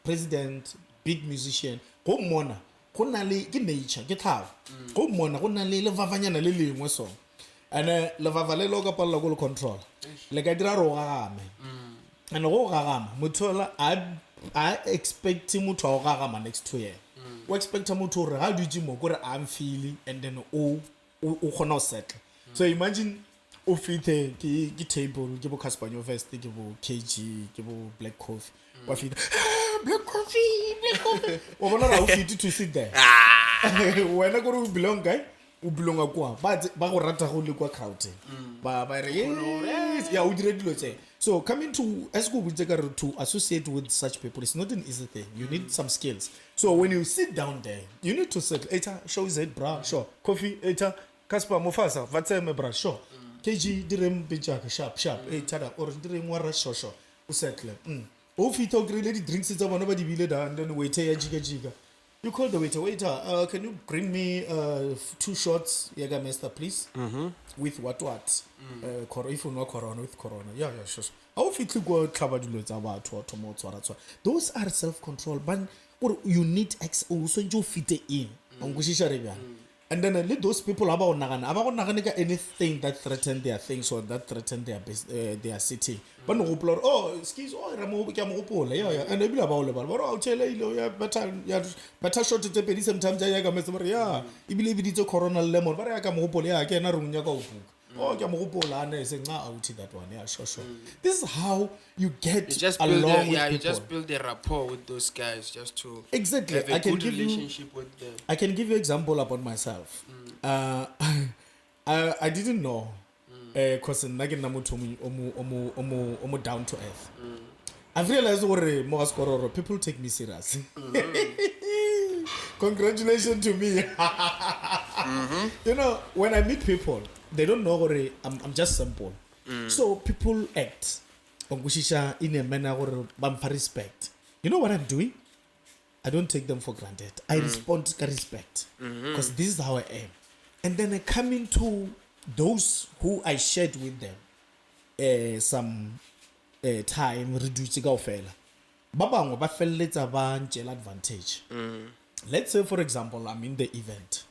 president, big musician, go mona, go nale get nature, get how, go mona, go nale le vavanya le lengwe so. And le vavale loga pa la go control. Le ka dira ro gagame. And go gagama, mothola I expect him to gagama next 2 years. We expect him to how do you mo go I'm feeling and then settle. So imagine ufite ki table ke bo Caspanyo vest ke bo KG ke bo Black Coffee ba fita black coffee. Or when I fit to sit there. When I go to belong guy, who belong a qua, but Bagorata who look crowd. Yeah, we did say. So coming to Esco to associate with such people is not an easy thing. You need some skills. So when you sit down there, you need to sit. Eta show Z bra, sure. Coffee, eta Kaspa Mufasa, Vatseme bra, sure. KG direm bijak sharp. Eta or direm wara shosho. Usettle. Ofito grilled drinks it over nobody billeda and then waiter jiga. You call the waiter, can you bring me 2 shots Jägermeister, please? With what? If you know Corona, with Corona. Yeah, sure. How if you go about those are self-control, but or you need also you fit in. And then let those people about Naga anything that threaten their things or that threaten their city. But no people Skizo, yeah, and they be about but I'll tell you, better shot to take sometimes. Yeah, you believe it's a coronal lemon, but I come hopefully I can go. Oh, I'm saying out that one. Yeah, sure. This is how you get along with people. You just build a rapport with those guys just to exactly have a good relationship with them. I can give you example about myself. I didn't know because nagin namutomi omu down to earth. I've realized what people take me serious. Congratulations to me. You know, when I meet people, they don't know I'm just simple. So people act in a manner where I respect. You know what I'm doing? I don't take them for granted. I respond to respect because this is how I am. And then I come into those who I shared with them some time reduce go fella. Baba ba felletsa ba ntshela advantage. Let's say for example I'm in the event.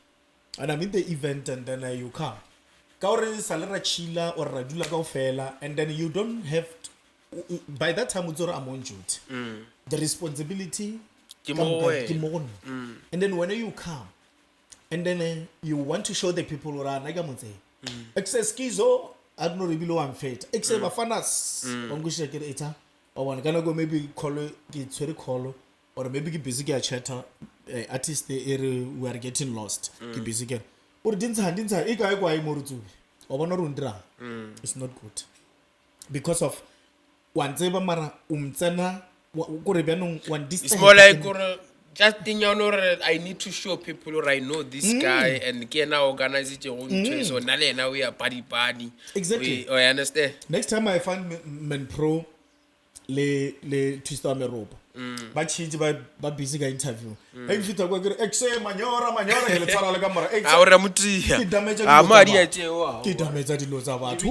And I'm in the event and then you come. Kaore salera chila or radula go fella and then you don't have to, by that time I'm on duty. The responsibility and then when you come and then you want to show the people around except Skizo I don't know below I'm fate except Bafanas or one gonna go maybe call it very call or maybe get busy get chatter artist the area we are getting lost get busy get or didn't it's not good because of one mara it's more like just think I need to show people or I know this guy and can organize it your own choice. So now we are party. Exactly. I understand. Next time I find men pro le twista me rope. But she's by busy guy interview. If you talk about manyora le tsara le kamera. Ahora mutia. Ke damage di lo tsa batho.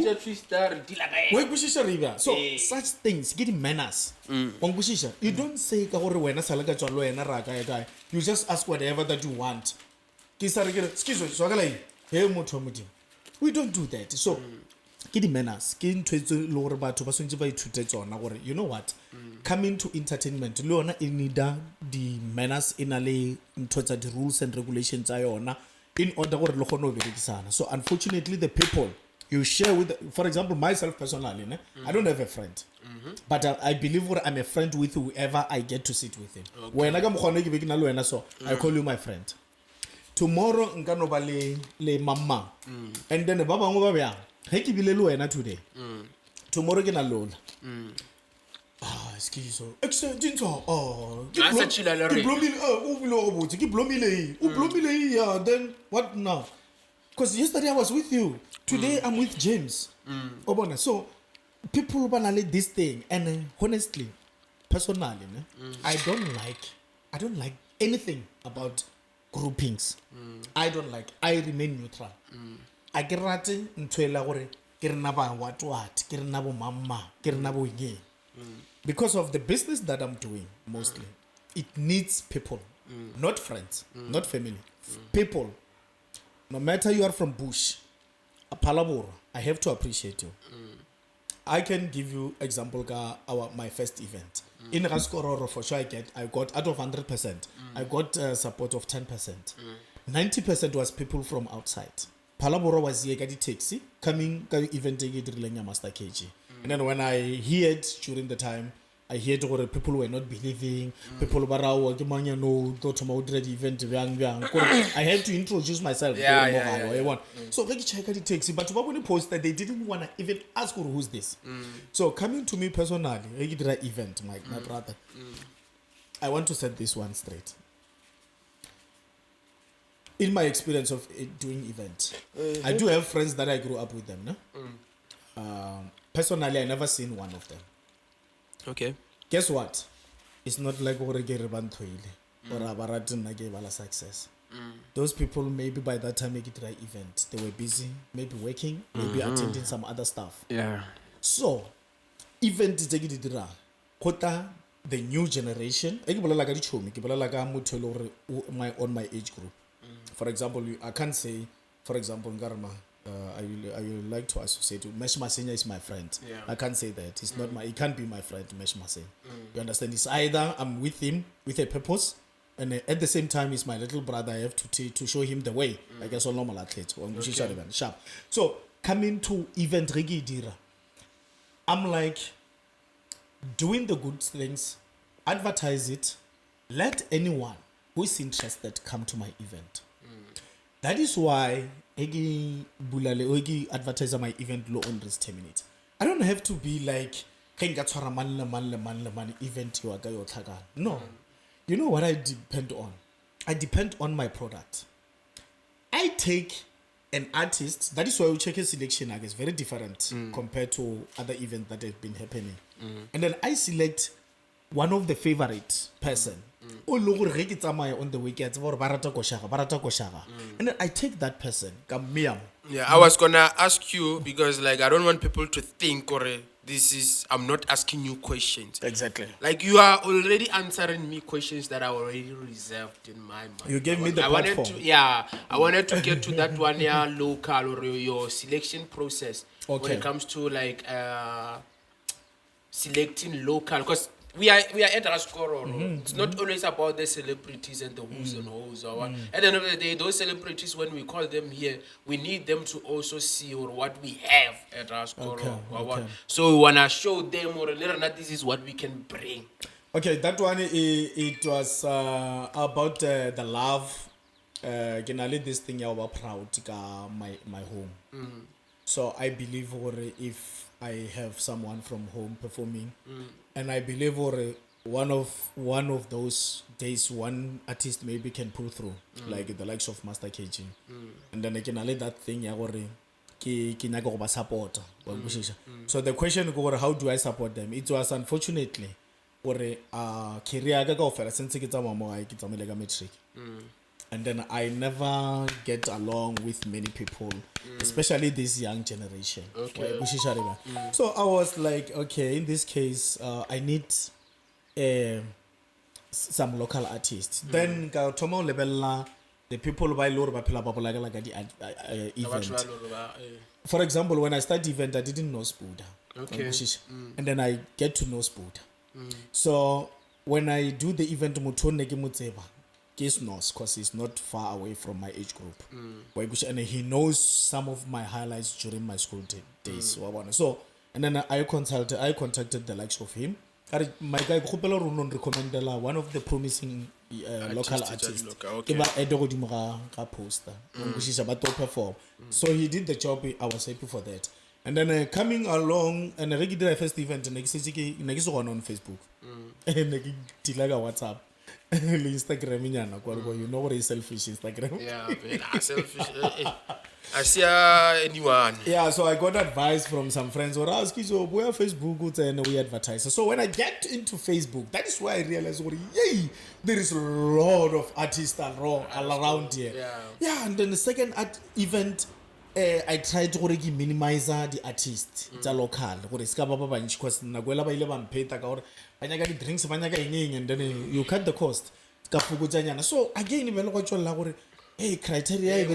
We bushisha riba. So such things get manners. You don't say ka gore wena sala ka tswalo wena ra ka guy. You just ask whatever that you want. Ke sa re Skizo swagala he motho modimo. We don't do that. So get manners. Ke ntwetse lo gore batho ba swentse ba ithute tsona gore you know what? Coming to entertainment le yona e needa the manners in ale ntwetsa the rules and regulations tsa yona in order gore le gone o berekisana. So unfortunately the people you share with, for example myself personally I don't have a friend but I believe what I'm a friend with whoever I get to sit with him. When I ga mogone ke be ke na le wena so I call you my friend. Tomorrow nkano ba le mama and then ba bangwe ba bya ge ke bile le wena today tomorrow ke na lola Skizo then what now? Because yesterday I was with you, today I'm with James. So people banally this thing and honestly personally I don't like anything about groupings. I remain neutral. I get rate ntwela gore ke rena ba what ke rena bo mama ke rena bo ye. Because of the business that I'm doing mostly it needs people, not friends, not family, people. No matter you are from bush a palabora, I have to appreciate you. I can give you example my first event in Raskororo for sure I got out of 100% I got support of 10%. 90% was people from outside. Palabora was here, got the taxi coming, event Master KG. And then when I heard during the time, I heard gore people were not believing, people ba rawa ke mang ya no to thoma o dira di event bjang bjang. I had to introduce myself. So ge ke check di taxi but ba bone post that they didn't want to even ask who's this. So coming to me personally, ge ke dira event my brother. I want to set this one straight. In my experience of doing events, I do have friends that I grew up with them. No? Personally, I never seen one of them. Okay. Guess what? It's not like or success. Those people, maybe by that time, make it right event. They were busy, maybe working, maybe attending some other stuff. Yeah. So, event is kota the new generation. On my age group. For example, I can't say, for example, Ngarma, I will like to associate with Mesh Masenya is my friend. Yeah. I can't say that. It's not my, it can't be my friend, Mesh Masenya. You understand? It's either I'm with him with a purpose, and at the same time, he's my little brother. I have to show him the way. Like a normal athlete. Sharp. So, coming to event Regi Dira, I'm like, doing the good things, advertise it, let anyone who is interested come to my event. That is why Egi Bulale advertise my event low on risk terminate. I don't have to be like event no. You know what I depend on? I depend on my product. I take an artist, that is why we check a selection is very different compared to other events that have been happening. And then I select one of the favorite person. On the weekends, and then I take that person. Yeah, I was gonna ask you because like I don't want people to think or I'm not asking you questions. Exactly. Like you are already answering me questions that are already reserved in my mind. You gave me the platform. I wanted to get to that one local or your selection process when it comes to like selecting local because we are at Raskoro. It's not always about the celebrities and the who's and who's. At the end of the day, those celebrities, when we call them here, we need them to also see or what we have at Raskoro. So we want to show them or little that this is what we can bring. Okay, that one, it was about the love. Can I let this thing about proud my home. So I believe if I have someone from home performing, and I believe one of those days one artist maybe can pull through, like the likes of Master KG, and then I can let that thing support. So the question is, how do I support them? It was unfortunately career since metric. And then I never get along with many people, especially this young generation. Okay. So I was like, okay, in this case, I need some local artists. Then the people by Lord event. For example, when I started event, I didn't know Spuda. Okay. And then I get to know Spuda. So when I do the event, because he's not far away from my age group. And he knows some of my highlights during my school days. So, and then I contacted the likes of him. My guy recommended one of the promising local artists. Perform. So he did the job. I was happy for that. And then coming along, and I did a first event on Facebook. And I WhatsApp. Instagram, you know what is selfish Instagram. Yeah, selfish. I see anyone. Yeah, so I got advice from some friends or Skizo, we have Facebook and we advertise. So when I get into Facebook, that is why I realized, there is a lot of artists all around here. Yeah, and then the second event, I tried to minimize the artists. It's a local. Drinks and then you cut the cost. So again, hey, criteria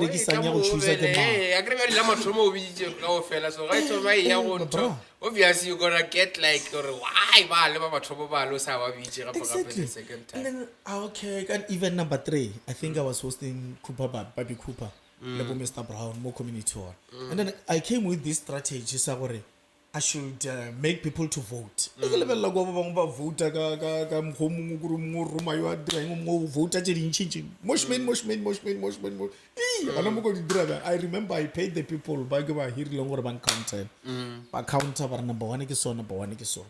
obviously you're gonna get like exactly. And then okay, event number 3. I think I was hosting Baby Cooper, Mr. Brown, more community tour. And then I came with this strategy. I should make people to vote. E ke lebella go ba bang ba vote ka mkhomong go mo roma yo a dira eng mo vote tse dintšhi moshman. Bana mo go di dira ba. I remember I paid the people ba ke ba hirile gore ba counter. Ba counter ba number 1 ke so number 1 ke so.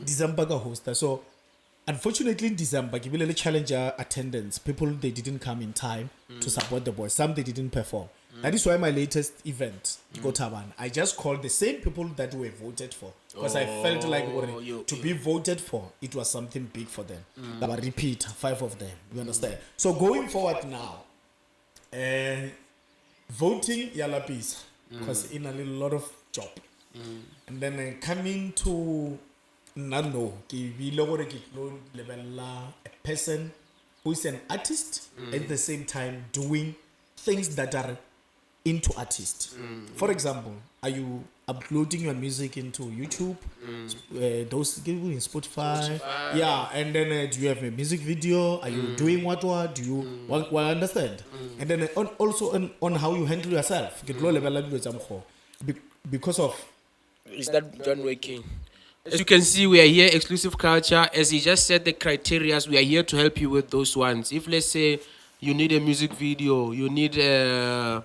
December ka hoster. So unfortunately in December ke bile le challenger attendance. People they didn't come in time to support the boys. Some they didn't perform. That is why my latest event, Gotaban, I just called the same people that were voted for. Because I felt like to be voted for, it was something big for them. That I repeat, 5 of them. You understand? So going forward now, voting, yala peace. Because in a lot of job. And then coming to Nano, a person who is an artist at the same time doing things that are into artists. For example, are you uploading your music into YouTube? Those in Spotify? Yeah, and then do you have a music video? Are you doing what? Do you understand? And then also on how you handle yourself. Because of Is that John Waking? As you can see, we are here, Exclusive Culture. As he just said, the criteria, we are here to help you with those ones. If let's say you need a music video, you need your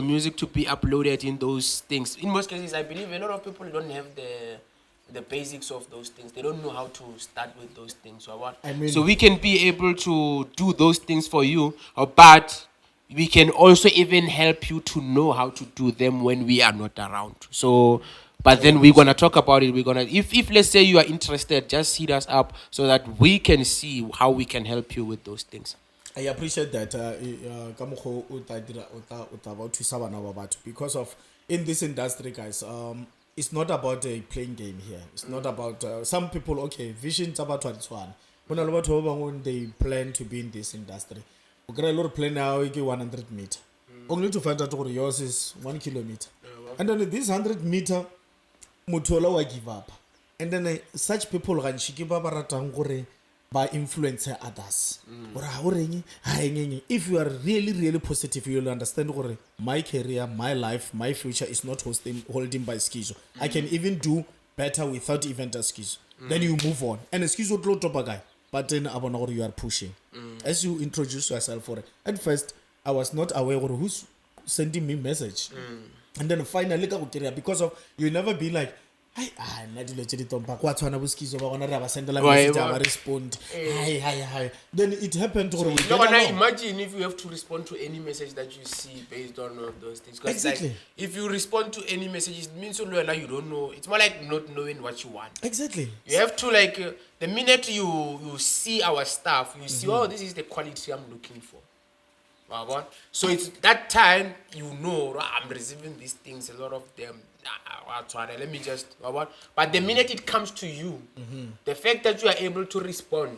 music to be uploaded in those things. In most cases, I believe a lot of people don't have the basics of those things. They don't know how to start with those things. So we can be able to do those things for you, but we can also even help you to know how to do them when we are not around. So, but then we're gonna talk about it. If let's say you are interested, just hit us up so that we can see how we can help you with those things. I appreciate that. Because of in this industry, guys, it's not about a playing game here. It's not about some people. Okay, vision is about 21. When they plan to be in this industry, we got a lot of plan now. 100 meter. Only to find out what yours is 1 kilometer, and then this 100 meter, mutola wa give up, and then such people can shikiba baratangore. By influencing others. If you are really positive, you'll understand my career, my life, my future is not holding by Skizo. I can even do better without even a Skizo. Then you move on. And a Skizo will top a guy. But then you are pushing. As you introduce yourself for it. At first, I was not aware of who's sending me message. And then finally, because of you never be like, hi. Then it happened. Imagine if you have to respond to any message that you see based on those things. Exactly. Like, if you respond to any message, it means you don't know. It's more like not knowing what you want. Exactly. You have to the minute you see our stuff, you see, this is the quality I'm looking for. So it's that time I'm receiving these things, a lot of them. Let me just. But the minute it comes to you, the fact that you are able to respond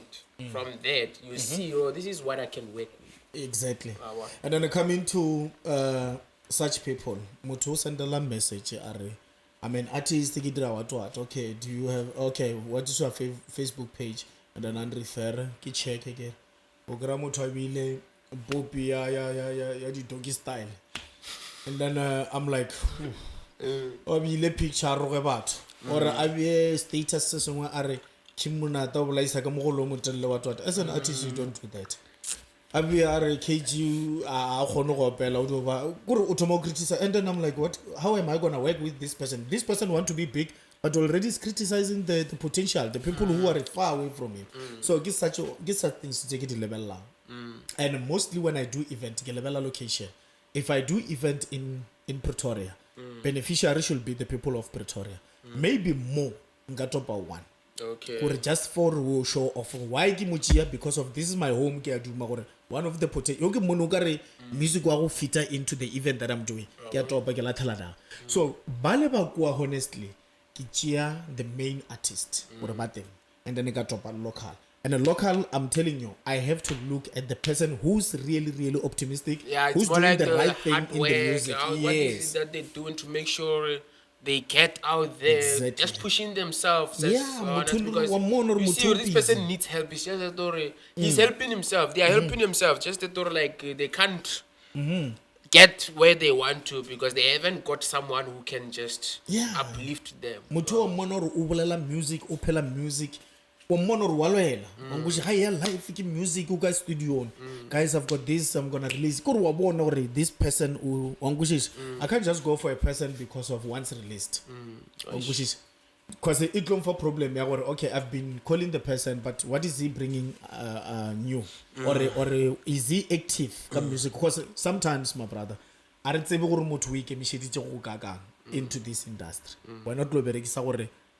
from that, you see, this is what I can work with. Exactly. And then coming to such people, Mutu send a message. I'm an artist. Okay, do you have? Okay, what is your Facebook page? And then I refer. Check again. Programu tabile. Bobby, the doggy style. And then I'm like, or be picture about, or I be status somewhere. Are Kimuna double like a what? As an artist, you don't do that. I be are KG, Honor Bella, good automo criticize. And then I'm like, what? How am I gonna work with this person? This person want to be big, but already is criticizing the potential, the people who are far away from him. So get such things to take it to level. And mostly when I do event, Gelebela location. If I do event in Pretoria, beneficiary should be the people of Pretoria. Maybe more Ngatopa one. Okay. Or just for show of why Gimuchia because of this is my home care do one of the potential monogare music will fit into the event that I'm doing. So Baleba honestly, Kichia the main artist or about them. And then I got local. And a local, I'm telling you, I have to look at the person who's really optimistic, who's doing the right thing in the music. What is it that they're doing to make sure they get out there, just pushing themselves. Because you see, this person needs help. It's just that he's helping himself. They are helping himself. Just that they can't get where they want to because they haven't got someone who can just uplift them. Motho wa mmona hore o bolela music, o phela music. Wa mmona hore wa lwela. Wa nkushi ha ya live ke music o ka studio. Guys, I've got this, I'm gonna release. Kore wa bona hore this person wa nkushi. I can't just go for a person because of once released. Wa nkushi. Because it come for problem. Okay, I've been calling the person, but what is he bringing new? Or is he active? Music? Because sometimes, my brother, I don't say into this industry. Why not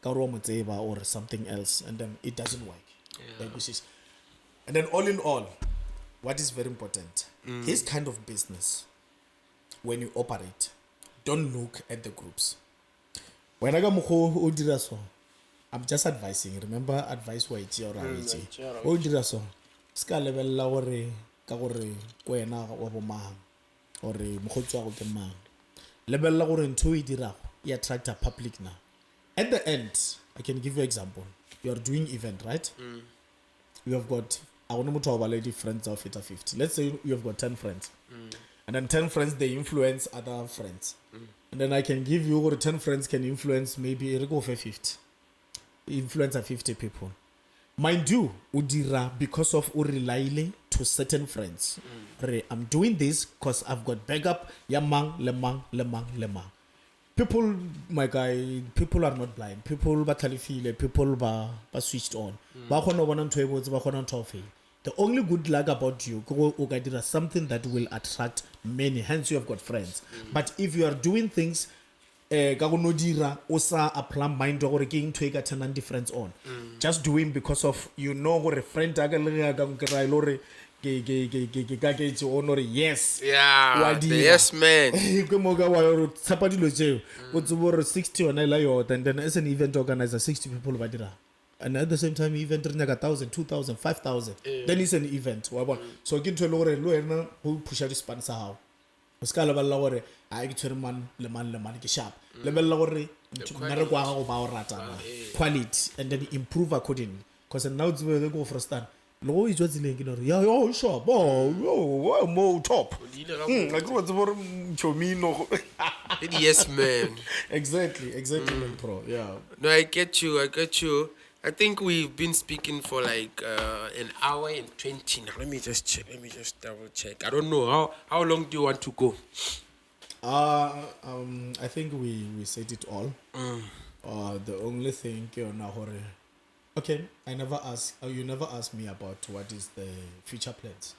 or something else, and then it doesn't work. And then all in all, what is very important, this kind of business, when you operate, don't look at the groups. When I go I'm just advising. Remember, advice wa itse or itse. O dira so. Ska level la gore ka gore kwena wa bo mang or mogotsi go ke mang. Level la gore ntho e dira e attract a public now. At the end, I can give you an example. You are doing event, right? You have got I want to talk about lady friends of it 50. Let's say you have got 10 friends. And then 10 friends they influence other friends. And then I can give you or 10 friends can influence maybe go for 50. Influence 50 people. Mind you, udira because of relying to certain friends. I'm doing this because I've got backup. Lemang. People, my guy, people are not blind. People people are switched on. The only good luck about you is something that will attract many. Hence, you have got friends. But if you are doing things, osa apply mind or getting to a ten difference on. Just doing because of what a friend yes. Yeah, yes man. 60 or and then as an event organizer, 60 people. And at the same time, event 1,000, 2,000, 5,000. Then it's an event. So again to lower who push out sponsor how. Scala lower, I get to man sharp. Level lower quality and then improve accordingly. Because now it's where they go for a stand. Low is what's the shop. Oh, more top. I grew up Yes, man. Exactly, man, bro. Yeah. No, I get you. I think we've been speaking for like an hour and 20 now. Let me just double check. I don't know. How long do you want to go? I think we said it all. The only thing okay, I never ask. You never asked me about what is the future plans.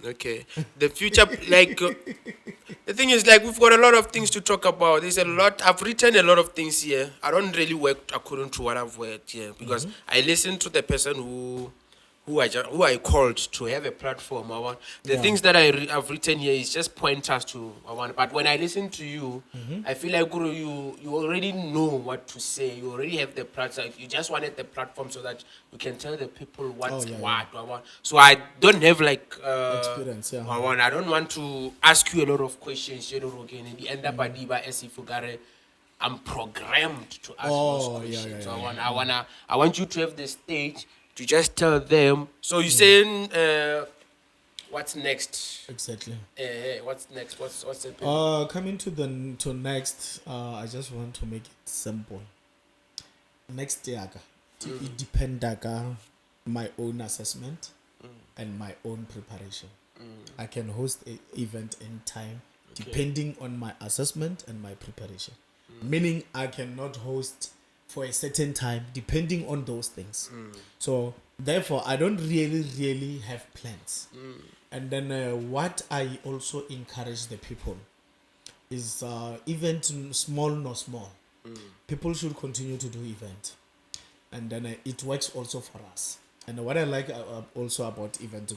Okay. The future, like, the thing is, like, we've got a lot of things to talk about. There's a lot. I've written a lot of things here. I don't really work according to what I've worked here because I listen to the person who I called to have a platform. The things that I've written here is just pointers to but when I listen to you, I feel like Guru, you already know what to say. You already have the platform. You just wanted the platform so that you can tell the people what's what. So I don't have like experience. Yeah. I don't want to ask you a lot of questions. You know, again, in the end up as if you got I'm programmed to ask those questions. So I want you to have the stage to just tell them. So you're saying, what's next? Exactly. What's next? What's happening? Coming to next, I just want to make it simple. Next year, it depends on my own assessment and my own preparation. I can host an event in time depending on my assessment and my preparation. Meaning I cannot host for a certain time depending on those things. So therefore I don't really have plans. And then what I also encourage the people is event small nor small. People should continue to do event, and then it works also for us. And what I like also about event,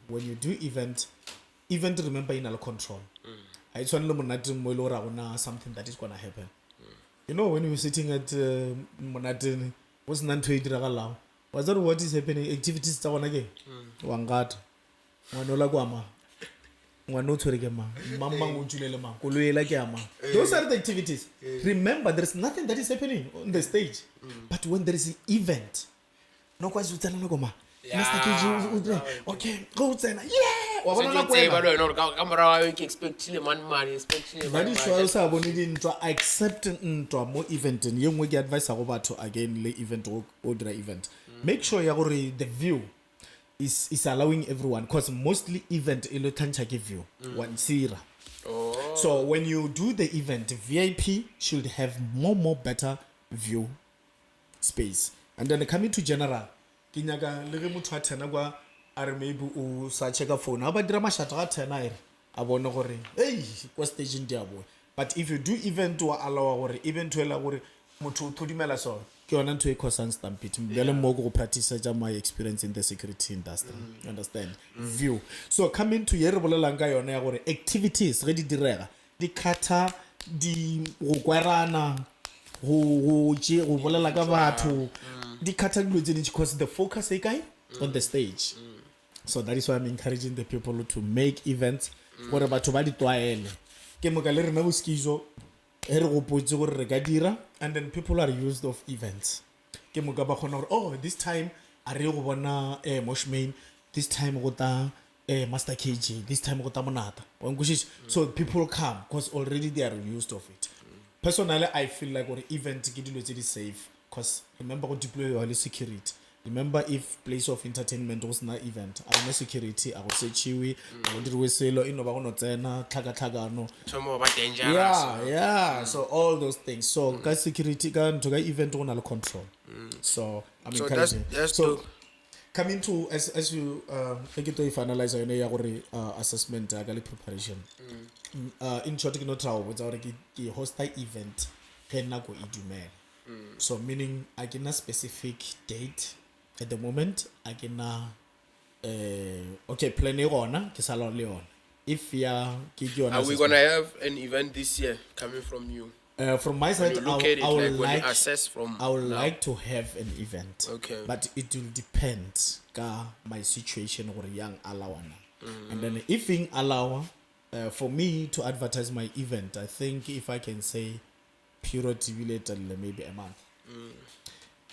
when you do event remember in our control. It's only something that is gonna happen. You know, when we were sitting at Monatini, was that what is happening? Activities are again. Wangad, Wanola Guama, Wanoturigama, Mama Ujulema, Kuluela Gama. Those are the activities. Remember, there's nothing that is happening on the stage. But when there is an event, no question, no goma. Okay, go then. Yeah, wa bona nako that is why o sa bone dintwa accept ntwa mo eventeng ye nngwe ke advice go batho again le event o dira event make sure ya gore the view is allowing everyone because mostly event e lo thantsha ke view one sira. So when you do the event, VIP should have more better view space. And then coming to general, kinyaga le motho a tena kwa are maybe o sa checka phone. Aba dira mashata a tena ere a bona gore hey kwa stage ndi abo. But if you do event wa allow gore event wela gore motho o thudimela so ke yona ntho e cause stampede mbele mo go practice ja my experience in the security industry. You understand? View. So coming to yere bolelang ka yona ya gore activities re di direga di khatha di go kwarana go bolela ka batho di khatha dilo tse di because the focus e kae on the stage. So that is why I'm encouraging the people to make events gore batho ba di twaele ke mo ka le rena go Skizo re go potse gore re ka dira and then people are used of events ke mo ka ba khona gore oh this time a re go bona Moshmain this time go ta Master KG this time go ta Monata so people come because already they are used of it. Personally I feel like or event ke dilo tse di safe because remember go deploy your security. Remember if place of entertainment was na event a security a go sechiwe go dirwe selo ino ba go no tsena tlhaka some of dangerous. Yeah so all those things so ka security ka ntho ka event go na le control. So I mean that's so coming to as you take it to finalize yone ya gore assessment ka le preparation in short ke no try go tsa gore ke host event ke nna go idumela. So meaning I get a specific date at the moment I can okay plan it on ke sala le on if ya ke are we going to have an event this year coming from you? From my side I would like assess from I would like to have an event. Okay. But it will depend ka my situation or young alawana. And then if in allow for me to advertise my event I think if I can say period later maybe a month.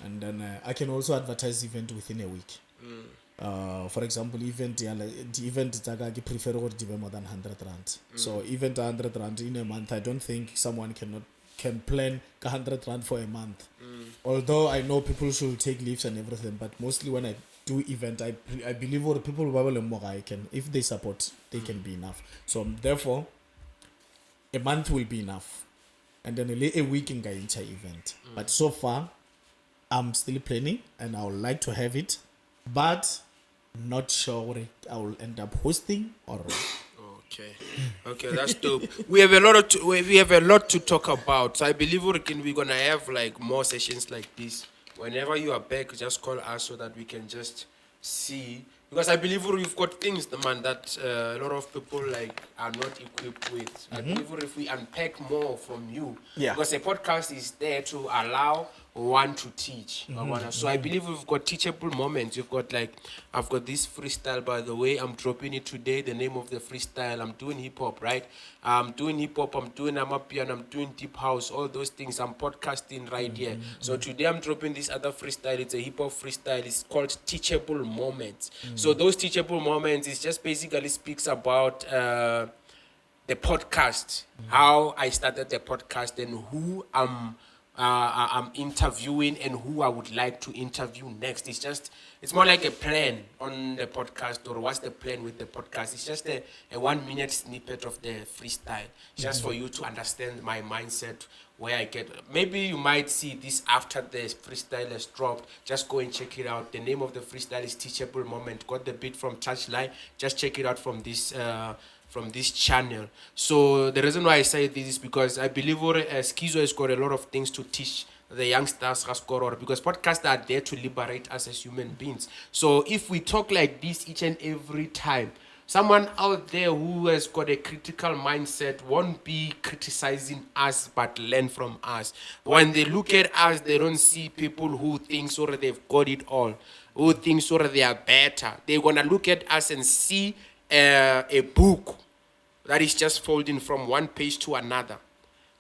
And then I can also advertise event within a week. For example, the event I prefer to be more than 100 rand. So event 100 rand in a month, I don't think someone can plan 100 rand for a month. Although I know people should take leaves and everything, but mostly when I do event, I believe what people more I can if they support, they can be enough. So therefore, a month will be enough. And then a week in Gaincha event. But so far, I'm still planning and I would like to have it, but not sure what I will end up hosting or. Okay, that's dope. We have a lot to talk about. So I believe we're gonna have like more sessions like this. Whenever you are back, just call us so that we can just see. Because I believe we've got things, man, that a lot of people like are not equipped with. I believe if we unpack more from you, because a podcast is there to allow one to teach. So I believe we've got teachable moments. You've got like, I've got this freestyle, by the way. I'm dropping it today. The name of the freestyle. I'm doing hip hop, right? I'm doing hip hop. I'm doing amapiano. I'm doing deep house. All those things. I'm podcasting right here. So today I'm dropping this other freestyle. It's a hip hop freestyle. It's called Teachable Moments. So those teachable moments is just basically speaks about the podcast, how I started the podcast, and who I'm interviewing and who I would like to interview next. It's more like a plan on the podcast, or what's the plan with the podcast. It's just a 1 minute snippet of the freestyle, just for you to understand my mindset, where I get. Maybe you might see this after the freestyle has dropped. Just go and check it out. The name of the freestyle is Teachable Moment. Got the beat from Touchline. Just check it out from this channel. So the reason why I say this is because I believe Skizo has got a lot of things to teach the youngsters, because podcasts are there to liberate us as human beings. So if we talk like this each and every time, someone out there who has got a critical mindset won't be criticizing us but learn from us. When they look at us, they don't see people who think so they've got it all, who think so they are better. They're going to look at us and see a book that is just folding from one page to another.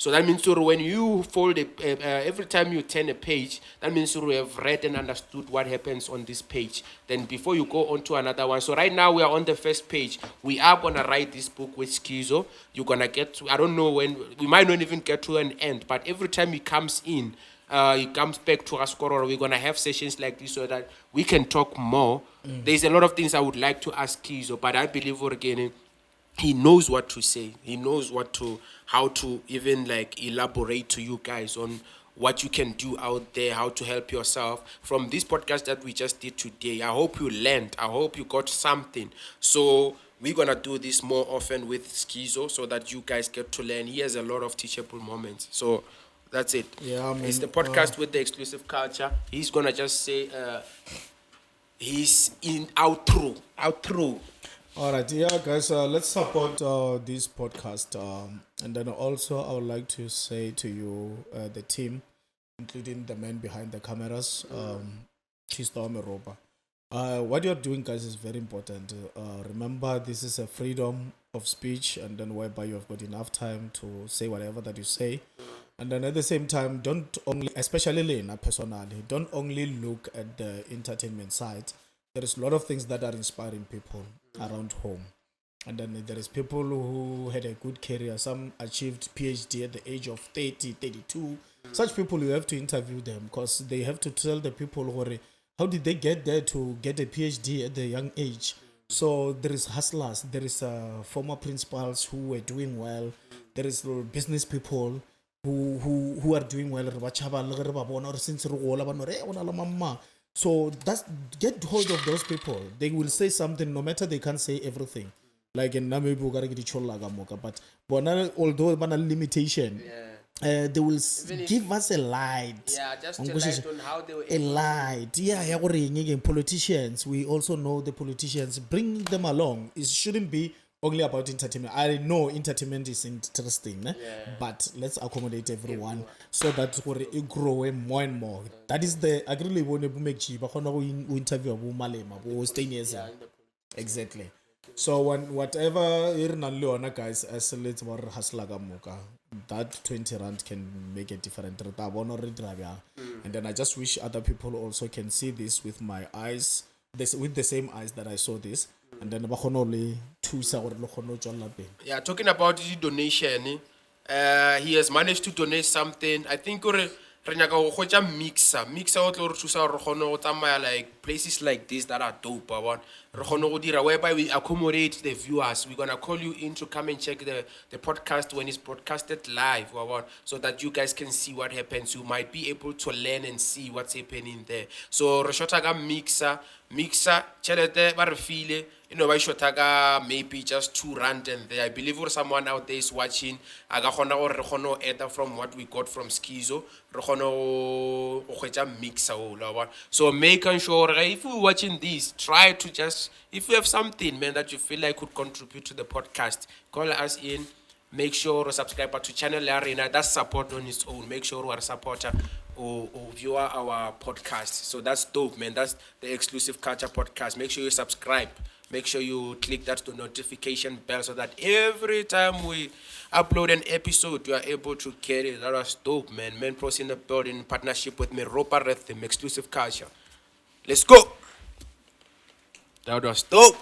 So that means when you fold every time you turn a page, that means you have read and understood what happens on this page. Then before you go on to another one. So right now we are on the first page. We are gonna write this book with Skizo. You're gonna get to, I don't know when, we might not even get to an end, but every time he comes in, he comes back to us, or we're gonna have sessions like this so that we can talk more. There's a lot of things I would like to ask Skizo, but I believe again, he knows what to say. He knows how to even like elaborate to you guys on what you can do out there, how to help yourself. From this podcast that we just did today, I hope you learned. I hope you got something. So we're gonna do this more often with Skizo so that you guys get to learn. He has a lot of teachable moments. So that's it. Yeah, I mean, it's the podcast with the exclusive culture. He's gonna just say he's in outro. All right, yeah, guys, let's support this podcast. And then also, I would like to say to you, the team, including the man behind the cameras, Skizo Speaks. What you're doing, guys, is very important. Remember, this is a freedom of speech, and then whereby you have got enough time to say whatever that you say. And then at the same time, don't only, especially Lena personally, don't only look at the entertainment side. There is a lot of things that are inspiring people around home. And then there is people who had a good career. Some achieved PhD at the age of 30, 32. Such people, you have to interview them because they have to tell the people how did they get there to get a PhD at the young age. So there is hustlers, there is former principals who were doing well. There is business people who are doing well. So get hold of those people. They will say something, no matter they can't say everything. Like in Namibu, but although there limitation, they will give us a light. Yeah, just a light on how they were a light. Yeah, politicians. We also know the politicians. Bring them along. It shouldn't be only about entertainment. I know entertainment is interesting, but let's accommodate everyone so that it grow more and more. That is the I really want to make cheap. Interview exactly. So whatever guys, as let's more that 20 rand can make a different. And then I just wish other people also can see this with my eyes, with the same eyes that I saw this. And then yeah, talking about the donation, he has managed to donate something. I think mixer o tlo re thusa re kgone go tsamaya like places like this that are dope, whereby we accommodate the viewers. We're gonna call you in to come and check the podcast when it's broadcasted live, so that you guys can see what happens. You might be able to learn and see what's happening there. So re shota ka mixer chelete ba re file by shota maybe just 2 rand, and there I believe someone out there is watching. I got re from what we got from Skizo. So making sure if you're watching this, try to just, if you have something, man, that you feel like could contribute to the podcast, call us in. Make sure to subscribe to channel Arena. That's support on its own. Make sure we are a supporter or viewer our podcast. So that's dope, man. That's the Exclusive Culture Podcast. Make sure you subscribe. Make sure you click that notification bell so that every time we upload an episode, you are able to get it. That was dope, man. Men Pros in the building in partnership with Millitary, Exclusive Culture. Let's go. That was dope.